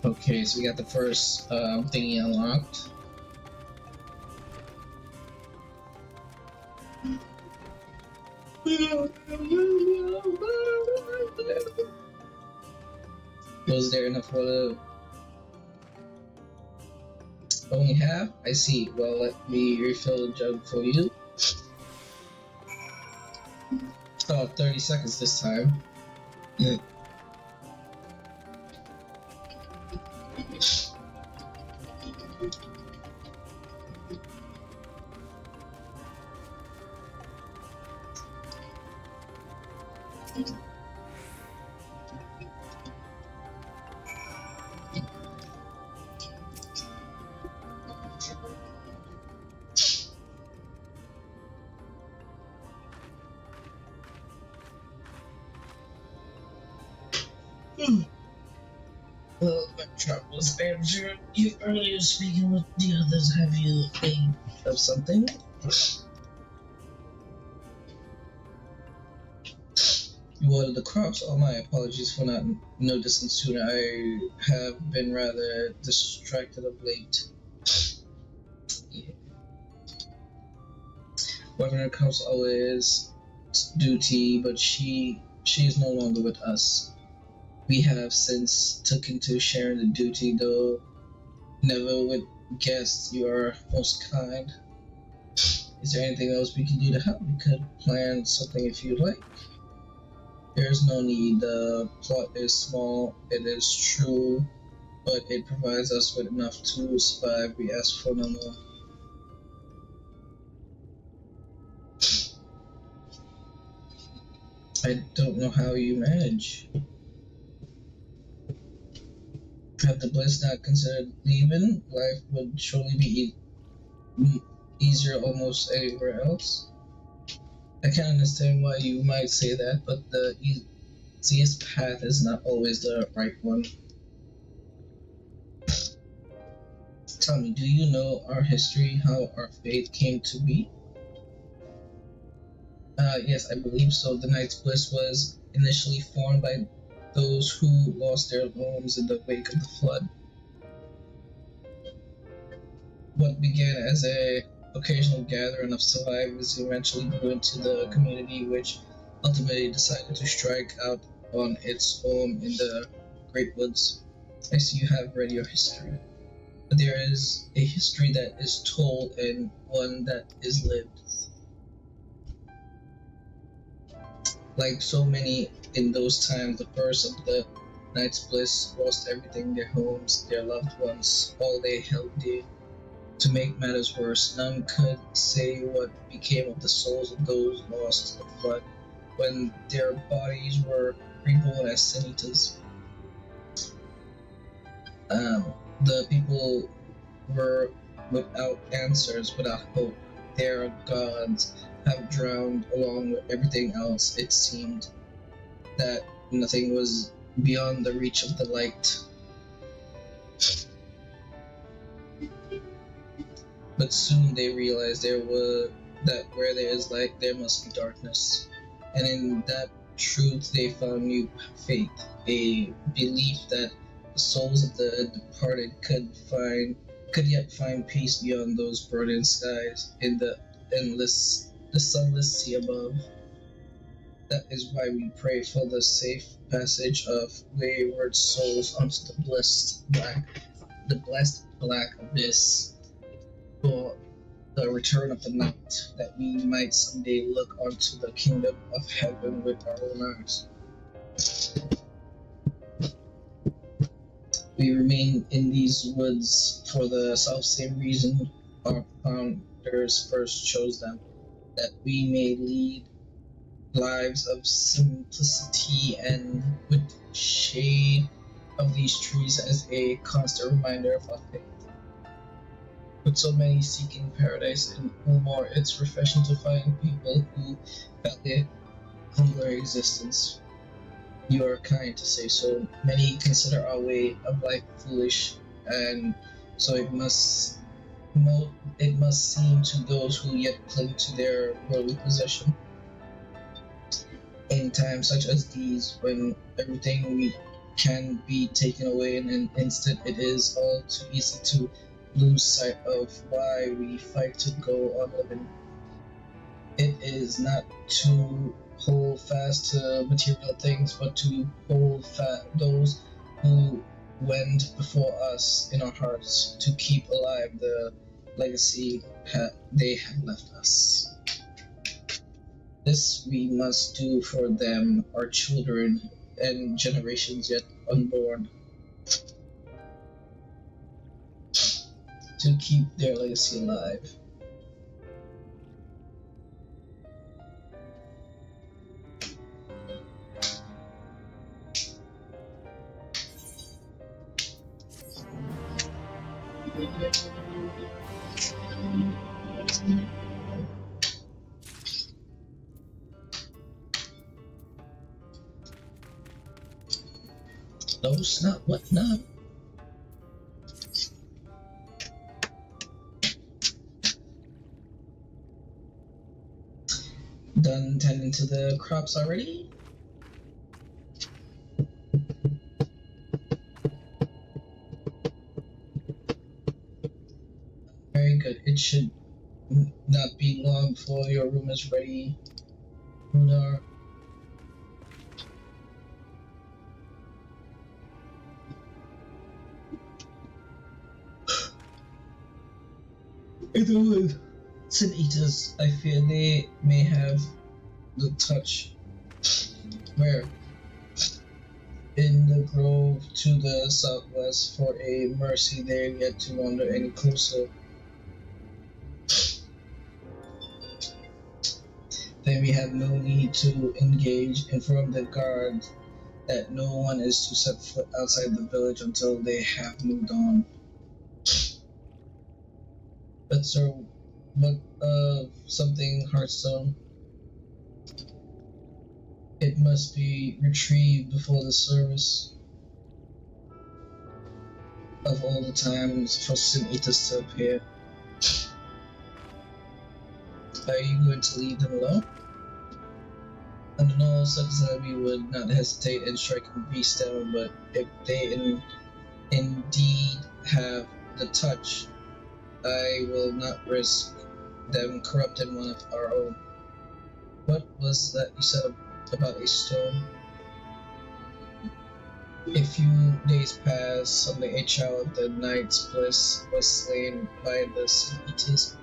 Okay, so we got the first thingy unlocked. Was there enough water? Only half? I see. Well, let me refill the jug for you. Oh, 30 seconds this time. Well, my travels, Andrew. You earlier speaking with the others. Have you made of something? You watered the crops? Oh, my apologies for not noticing sooner. I have been rather distracted of late. Yeah. Watering the crops always duty, but she is no longer with us. We have since taken to sharing the duty, though never with guests. You are most kind. Is there anything else we can do to help? We could plan something if you'd like. There is no need. The plot is small, it is true, but it provides us with enough to survive. We ask for no more. I don't know how you manage. Have the Bliss not considered leaving, life would surely be easier almost anywhere else. I can understand why you might say that, but the easiest path is not always the right one. Tell me, do you know our history, how our faith came to be? Yes, I believe so. The Knight's Bliss was initially formed by those who lost their homes in the wake of the flood. What began as an occasional gathering of survivors eventually grew into the community, which ultimately decided to strike out on its own in the Great Woods. I see you have read your history. But there is a history that is told and one that is lived. Like so many in those times, the first of the Knight's Bliss lost everything, their homes, their loved ones, all they held dear. To make matters worse, none could say what became of the souls of those lost to the flood when their bodies were reborn as Sanitas. The people were without answers, without hope. Their gods have drowned along with everything else. It seemed that nothing was beyond the reach of the light. But soon they realized that where there is light, there must be darkness. And in that truth they found new faith, a belief that the souls of the departed could yet find peace beyond those burning skies in the sunless sea above. That is why we pray for the safe passage of wayward souls onto the blessed black abyss, for the return of the night, that we might someday look onto the kingdom of heaven with our own eyes. We remain in these woods for the self-same reason our founders first chose them, that we may lead lives of simplicity and with shade of these trees as a constant reminder of our faith. With so many seeking paradise in Umar, it's refreshing to find people who value humbler existence. You are kind to say so. Many consider our way of life foolish, and so it must seem to those who yet cling to their worldly possession. In times such as these, when everything we can be taken away in an instant, it is all too easy to lose sight of why we fight to go on living. It is not to hold fast to material things, but to hold fast those who went before us in our hearts, to keep alive the legacy they have left us. This we must do for them, our children, and generations yet unborn, to keep their legacy alive. No, snap, what now? Done tending to the crops already? Very good. It should not be long before your room is ready, Runar. Either with Sin Eaters, I fear they may have the touch. Where? In the grove to the southwest. For a mercy they're yet to wander any closer. Then we have no need to engage. Inform the guard that no one is to set foot outside the village until they have moved on. But sir, what of something Hearthstone? It must be retrieved before the service of all the times for Sin Eaters to appear. Are you going to leave them alone? Under no circumstances we would not hesitate in striking beasts down, but if they indeed have the touch, I will not risk them corrupting one of our own. What was that you said about a stone? A few days passed, suddenly a child of the Knight's Bliss was slain by the Sin Eaters.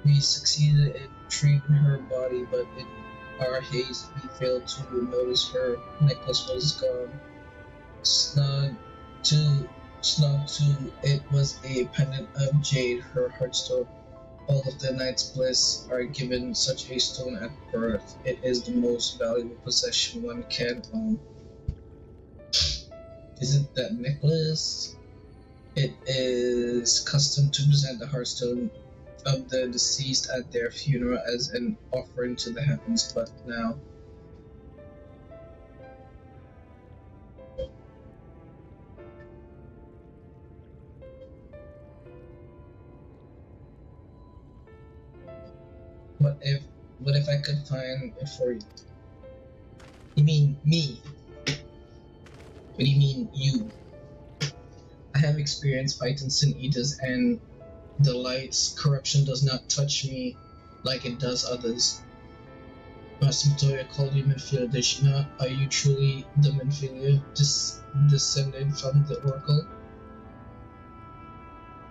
We succeeded in retrieving her body, but in our haste we failed to notice her necklace was gone. Snug to it was a pendant of jade, her heartstone. All of the Knight's Bliss are given such a stone at birth. It is the most valuable possession one can own. Is it that necklace? It is custom to present the heartstone of the deceased at their funeral as an offering to the heavens, but now what if I could find it for you? You mean me? What do you mean you? I have experience fighting Sin Eaters, and the light's corruption does not touch me like it does others. Master Victoria called you Minfield, did she not? Are you truly the Minfield descended from the Oracle?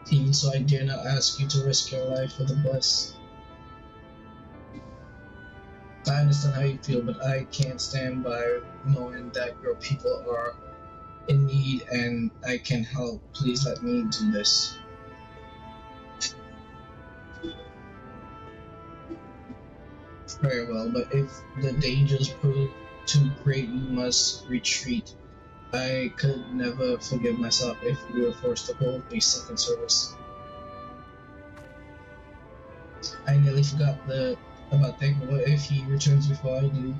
Even so, I dare not ask you to risk your life for the bless. I understand how you feel, but I can't stand by knowing that your people are in need and I can help. Please let me do this. Very well, but if the dangers prove too great, you must retreat. I could never forgive myself if you were forced to hold a second service. I nearly forgot about that, but what if he returns before I do?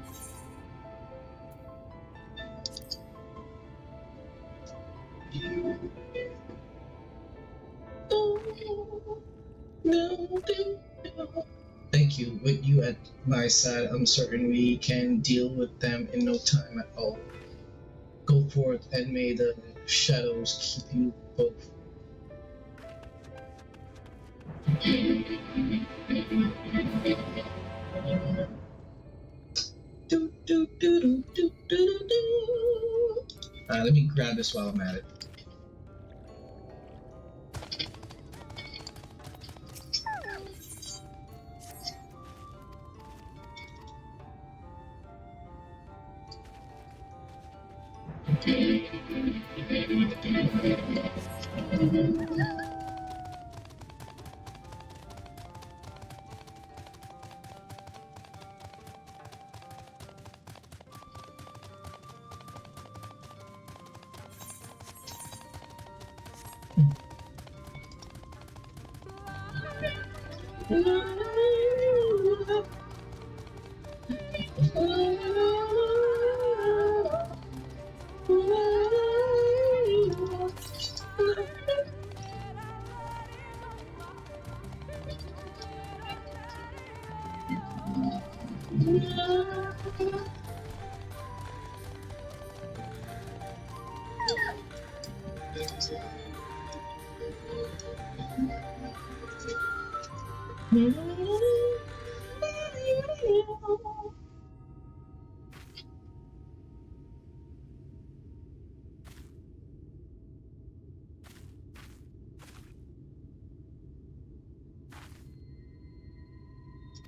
Thank you. With you at my side, I'm certain we can deal with them in no time at all. Go forth, and may the shadows keep you both. Let me grab this while I'm at it.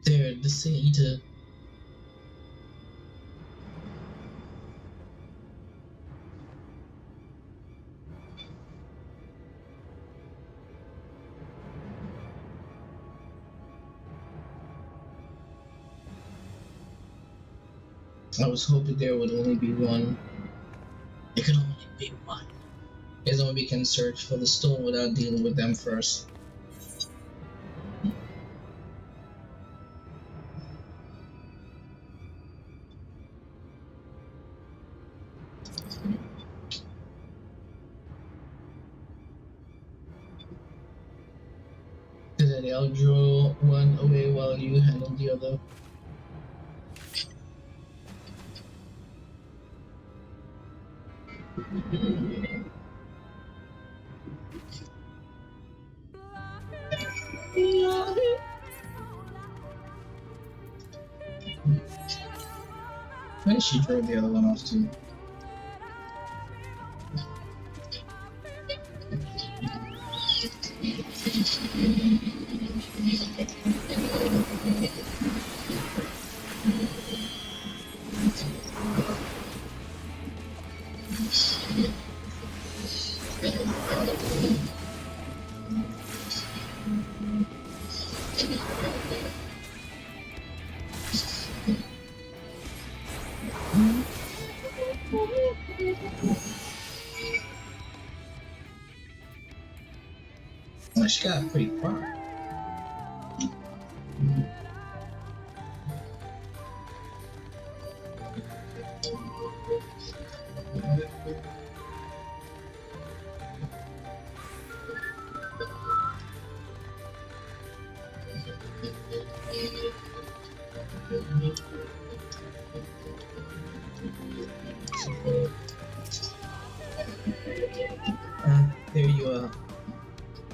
There, the Sin Eater. I was hoping there would only be one. It could only be one. As long as we can search for the stone without dealing with them first. I'll draw one away while you handle the other. Why did she draw the other one off too? Well, she got pretty far. There you are.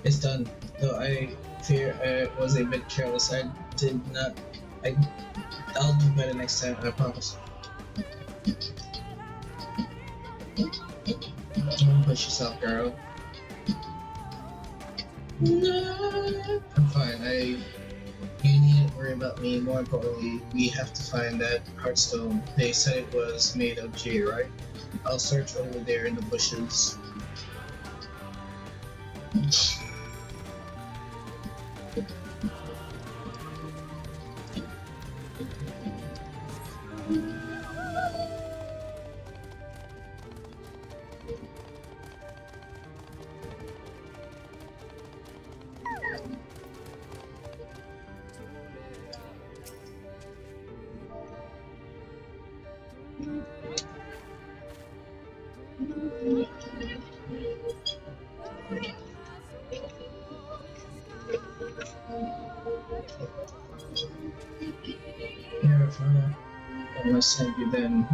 It's done. Though I fear I was a bit careless. I did not. I'll do better next time. I promise. Don't push yourself, girl. No. I'm fine. You needn't worry about me. More importantly, we have to find that heartstone. They said it was made of jade, right? I'll search over there in the bushes. Here, Fana. I must send you then.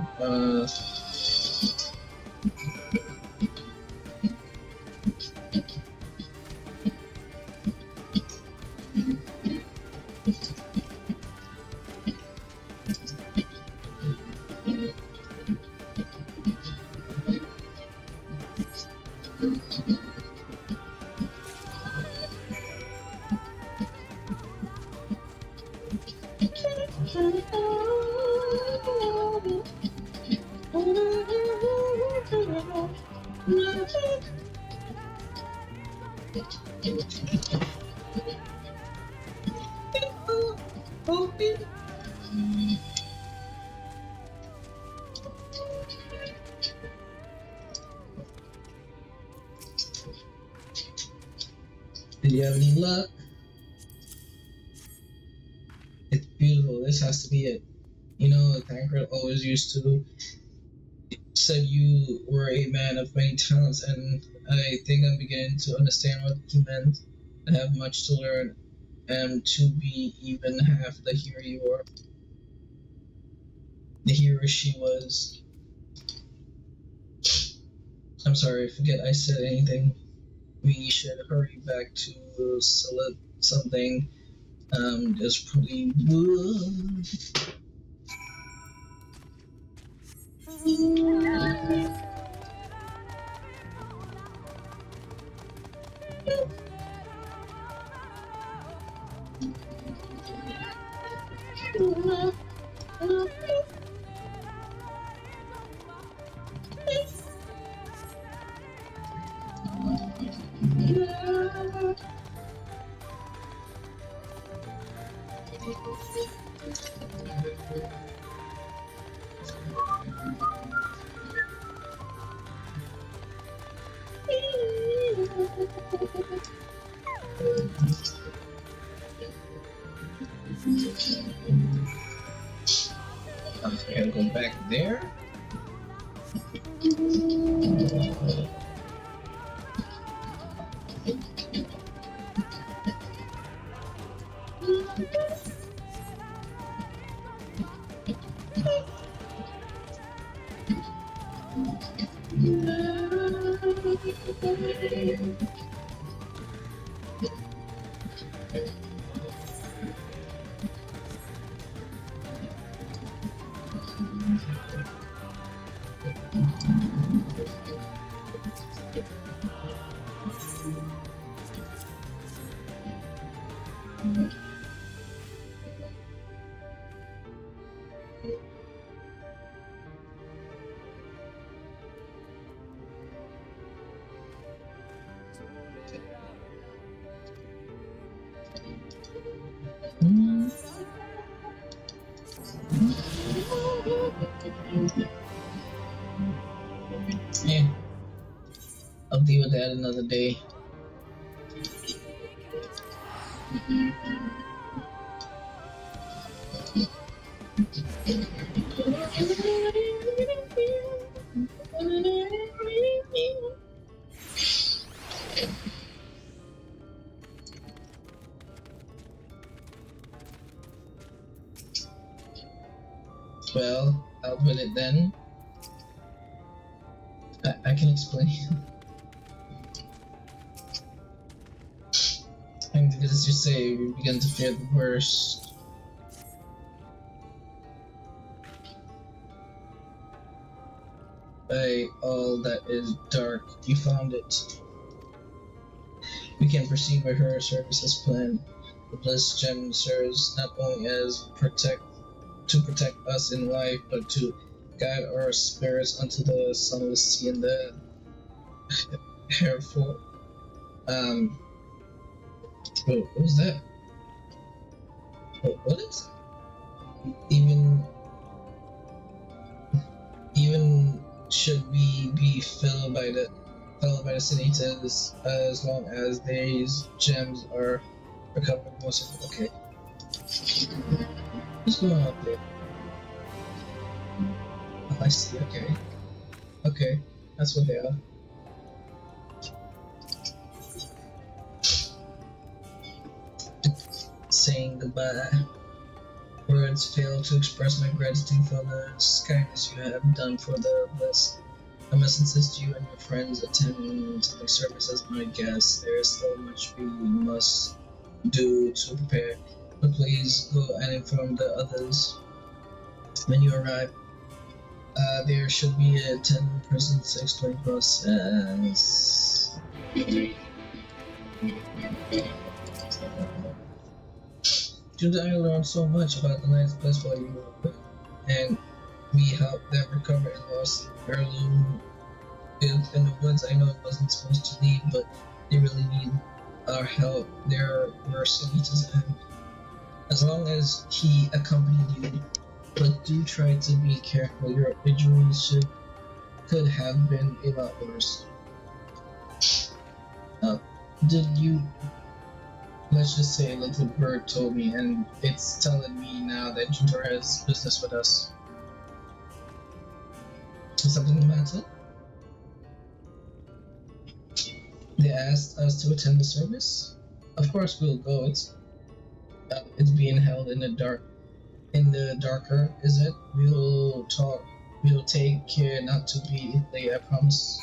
Did you have any luck? It's beautiful. This has to be it. You know, Tancred always used to said you were a man of many talents, and I think I'm beginning to understand what he meant. I have much to learn, and to be even half the hero you are. The hero she was. I'm sorry, forget I said anything. We should hurry back to select something. There's probably I gotta go back there. Yeah, I'll deal with that another day. Well, out with it then. I can explain. And as you say, we begin to fear the worst. By all that is dark, you found it. We can proceed by her service as planned. The Bliss Gem serves not only as to protect us in life, but to guide our spirits unto the sunless sea and the Hereford. What was that? What is it? Even should we be felled by the Sanitas, as long as these gems are recovered most of it. Okay. What's going on up there? Oh, I see, okay. Okay, that's what they are. Saying goodbye. Words fail to express my gratitude for the kindness you have done for the Bliss. I must insist you and your friends attend to the service as my guests. There is so much we must do to prepare, but please go and inform the others when you arrive. There should be a 10-person 620 process. Judah and I learned so much about the Knight's Bliss while you were with, and we helped them recover a lost heirloom in the woods. I know it wasn't supposed to leave, but they really need our help. There were Sanitas and as long as he accompanied you. But do try to be careful. Your injuries could have been a lot worse. Did you? Let's just say a little bird told me, and it's telling me now that Junta has business with us. Is something the matter? They asked us to attend the service. Of course, we'll go. It's being held in the darker, is it? We'll take care not to be late, I promise.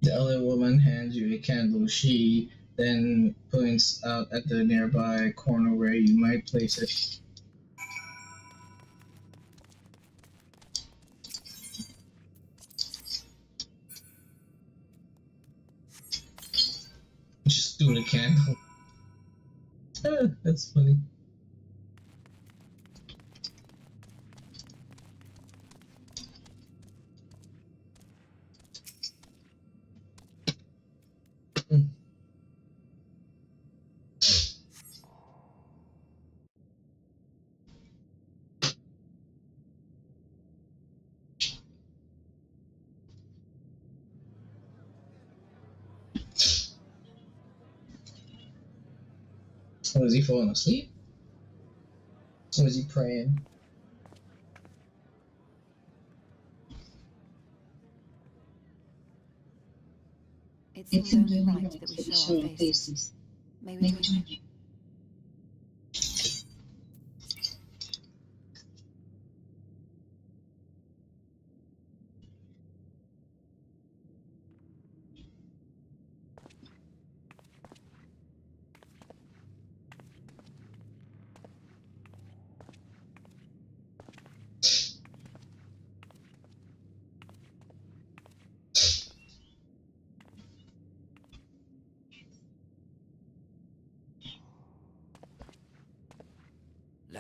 The other woman hands you a candle. She then points out at the nearby corner where you might place it. Just do the candle. That's funny. Oh, is he falling asleep? Or is he praying? It seems only right that we show our faces. May we join you?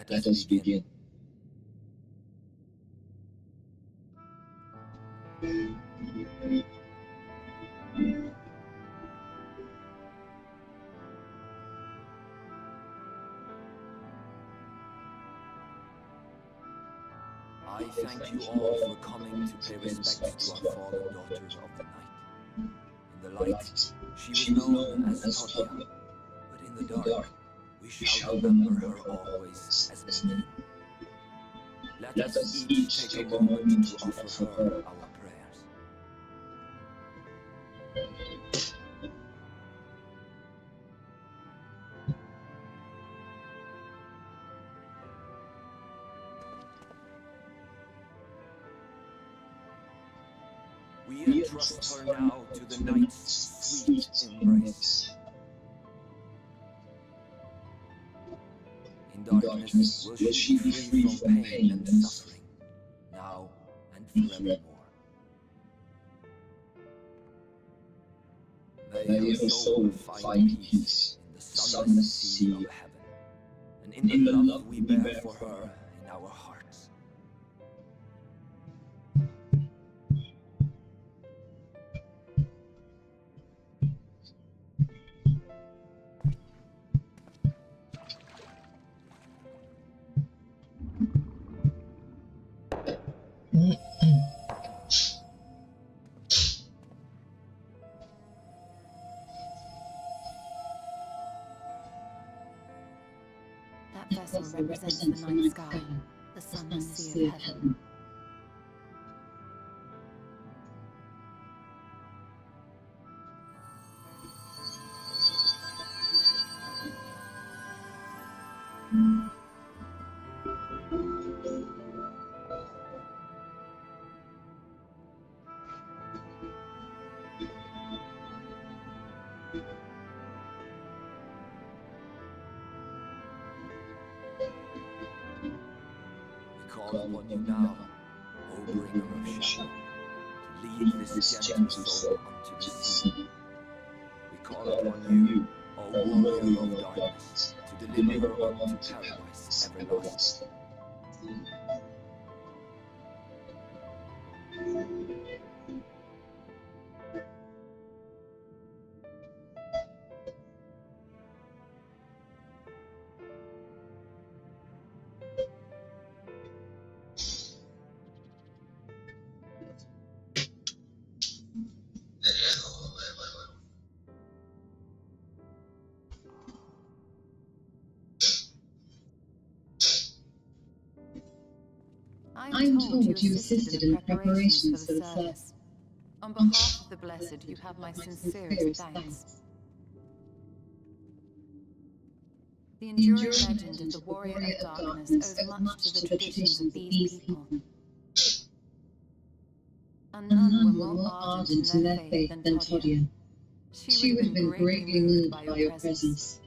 Let us begin. I thank you all for coming to pay respects to our fallen daughter of the night. In the light, she was known as Totia, but in the dark, we shall remember her always as Mimi. Let us each take a moment to offer her our prayers. We entrust her now to the night's sweet embrace. In darkness will she be free from pain and suffering, now and forevermore. May her soul find peace in the sunless sea of heaven, and in the love we bear for her in our hearts. That vessel represents the night sky, the sunless sea of heaven. We call upon you now, O bringer of shadow, to lead this gentle soul unto the sea. We call upon you, O warrior of darkness, to deliver her unto paradise everlasting. I'm told you assisted in the preparations for the service. On behalf of the Blessed, you have my sincerest thanks. The enduring legend of the Warrior of Darkness owes much to the traditions of these people. And none were more ardent in their faith than Todia. She would have been greatly moved by your presence.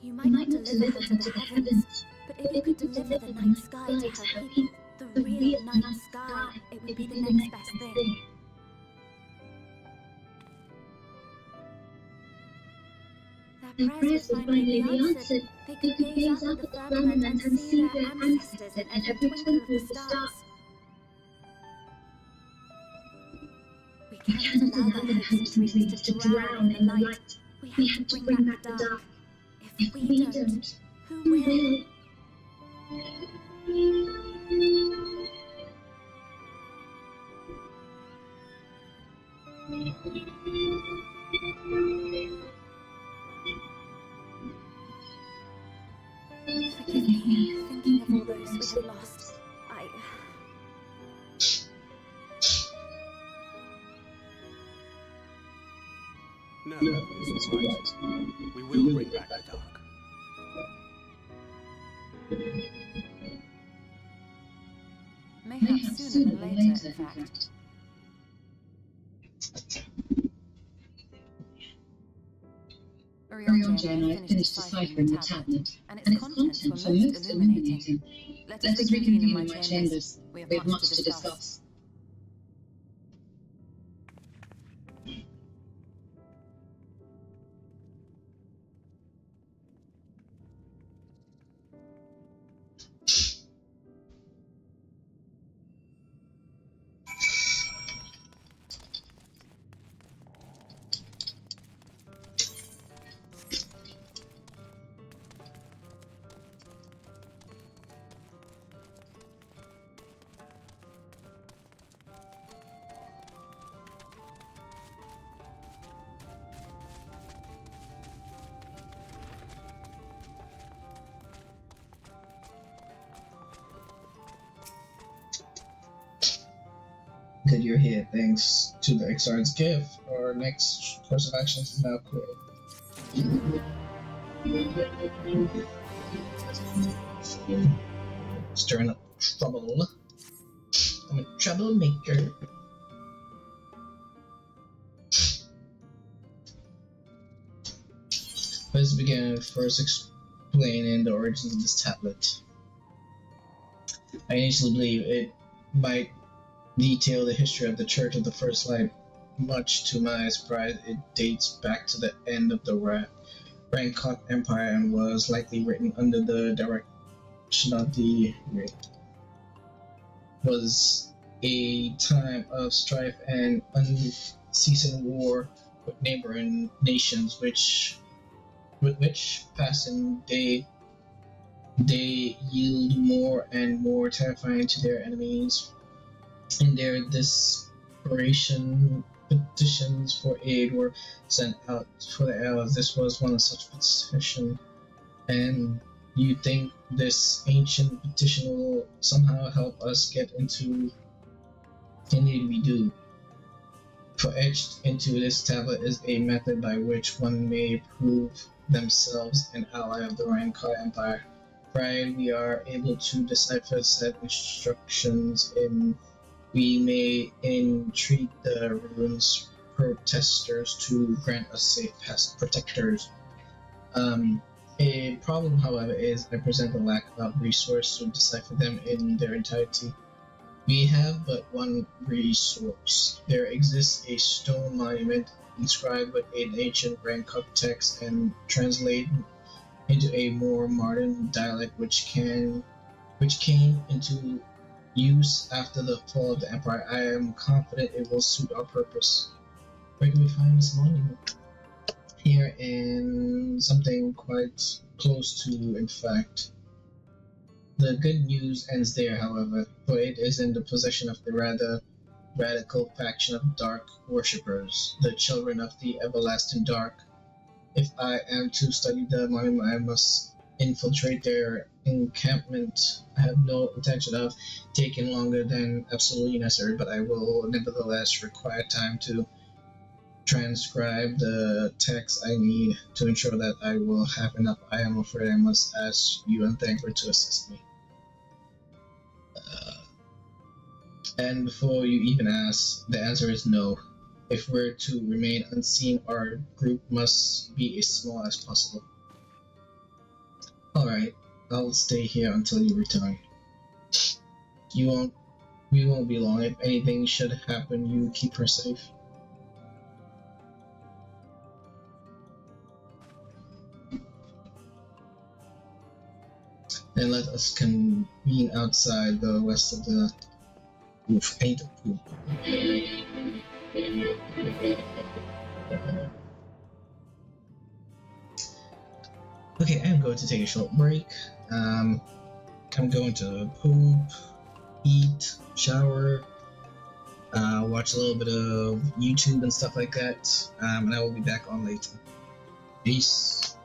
You might not deliver her to the heavens, but if you could deliver the night sky to her people, the real night sky, it would be the next best thing. Their prayers would finally be answered. They could gaze up at the firmament and see their ancestors in every twinkle of the stars. We can't allow their hopes and dreams to drown in the light. We have to bring back the dark. If we don't, who will? Forgive me, thinking of all those we have lost. No, it's all right. We will bring back the dark. Mayhap sooner than later, in fact. Orionja and I finished deciphering the tablet, and its contents were most illuminating. Let us reconvene in my chambers. We have much to discuss. that you're here thanks to the Exarch's gift. Our next course of action is now clear. Stirring up trouble. I'm a troublemaker. Let's begin first explaining the origins of this tablet. I initially believe it might detail the history of the Church of the First Light. Much to my surprise, it dates back to the end of the Rancot Empire and was likely written under the direction of the was a time of strife and unceasing war with neighboring nations, with which passing day yield more and more terrifying to their enemies. In their desperation, petitions for aid were sent out for the elves. This was one of such petitions, and you think this ancient petition will somehow help us get into. Indeed we do. For etched into this tablet is a method by which one may prove themselves an ally of the Rancor Empire. Provided we are able to decipher said instructions, we may entreat the ruins protesters to grant us safe past protectors. A problem, however, is I present the lack of resource to decipher them in their entirety. We have but one resource. There exists a stone monument inscribed with an ancient Rancor text and translated into a more modern dialect which came into use after the fall of the Empire. I am confident it will suit our purpose. Where can we find this monument? Here in something quite close to, in fact. The good news ends there, however, for it is in the possession of the rather radical faction of Dark Worshippers, the children of the Everlasting Dark. If I am to study the monument, I must infiltrate their encampment. I have no intention of taking longer than absolutely necessary, but I will nevertheless require time to transcribe the text I need to ensure that I will have enough. I am afraid I must ask you and Thancred to assist me. And before you even ask, the answer is no. If we're to remain unseen, our group must be as small as possible. Alright, I'll stay here until you return. We won't be long. If anything should happen, you keep her safe. And let us convene outside the west of the roof. I need to poop. Okay, I'm going to take a short break. I'm going to poop, eat, shower, watch a little bit of YouTube and stuff like that, and I will be back on later. Peace.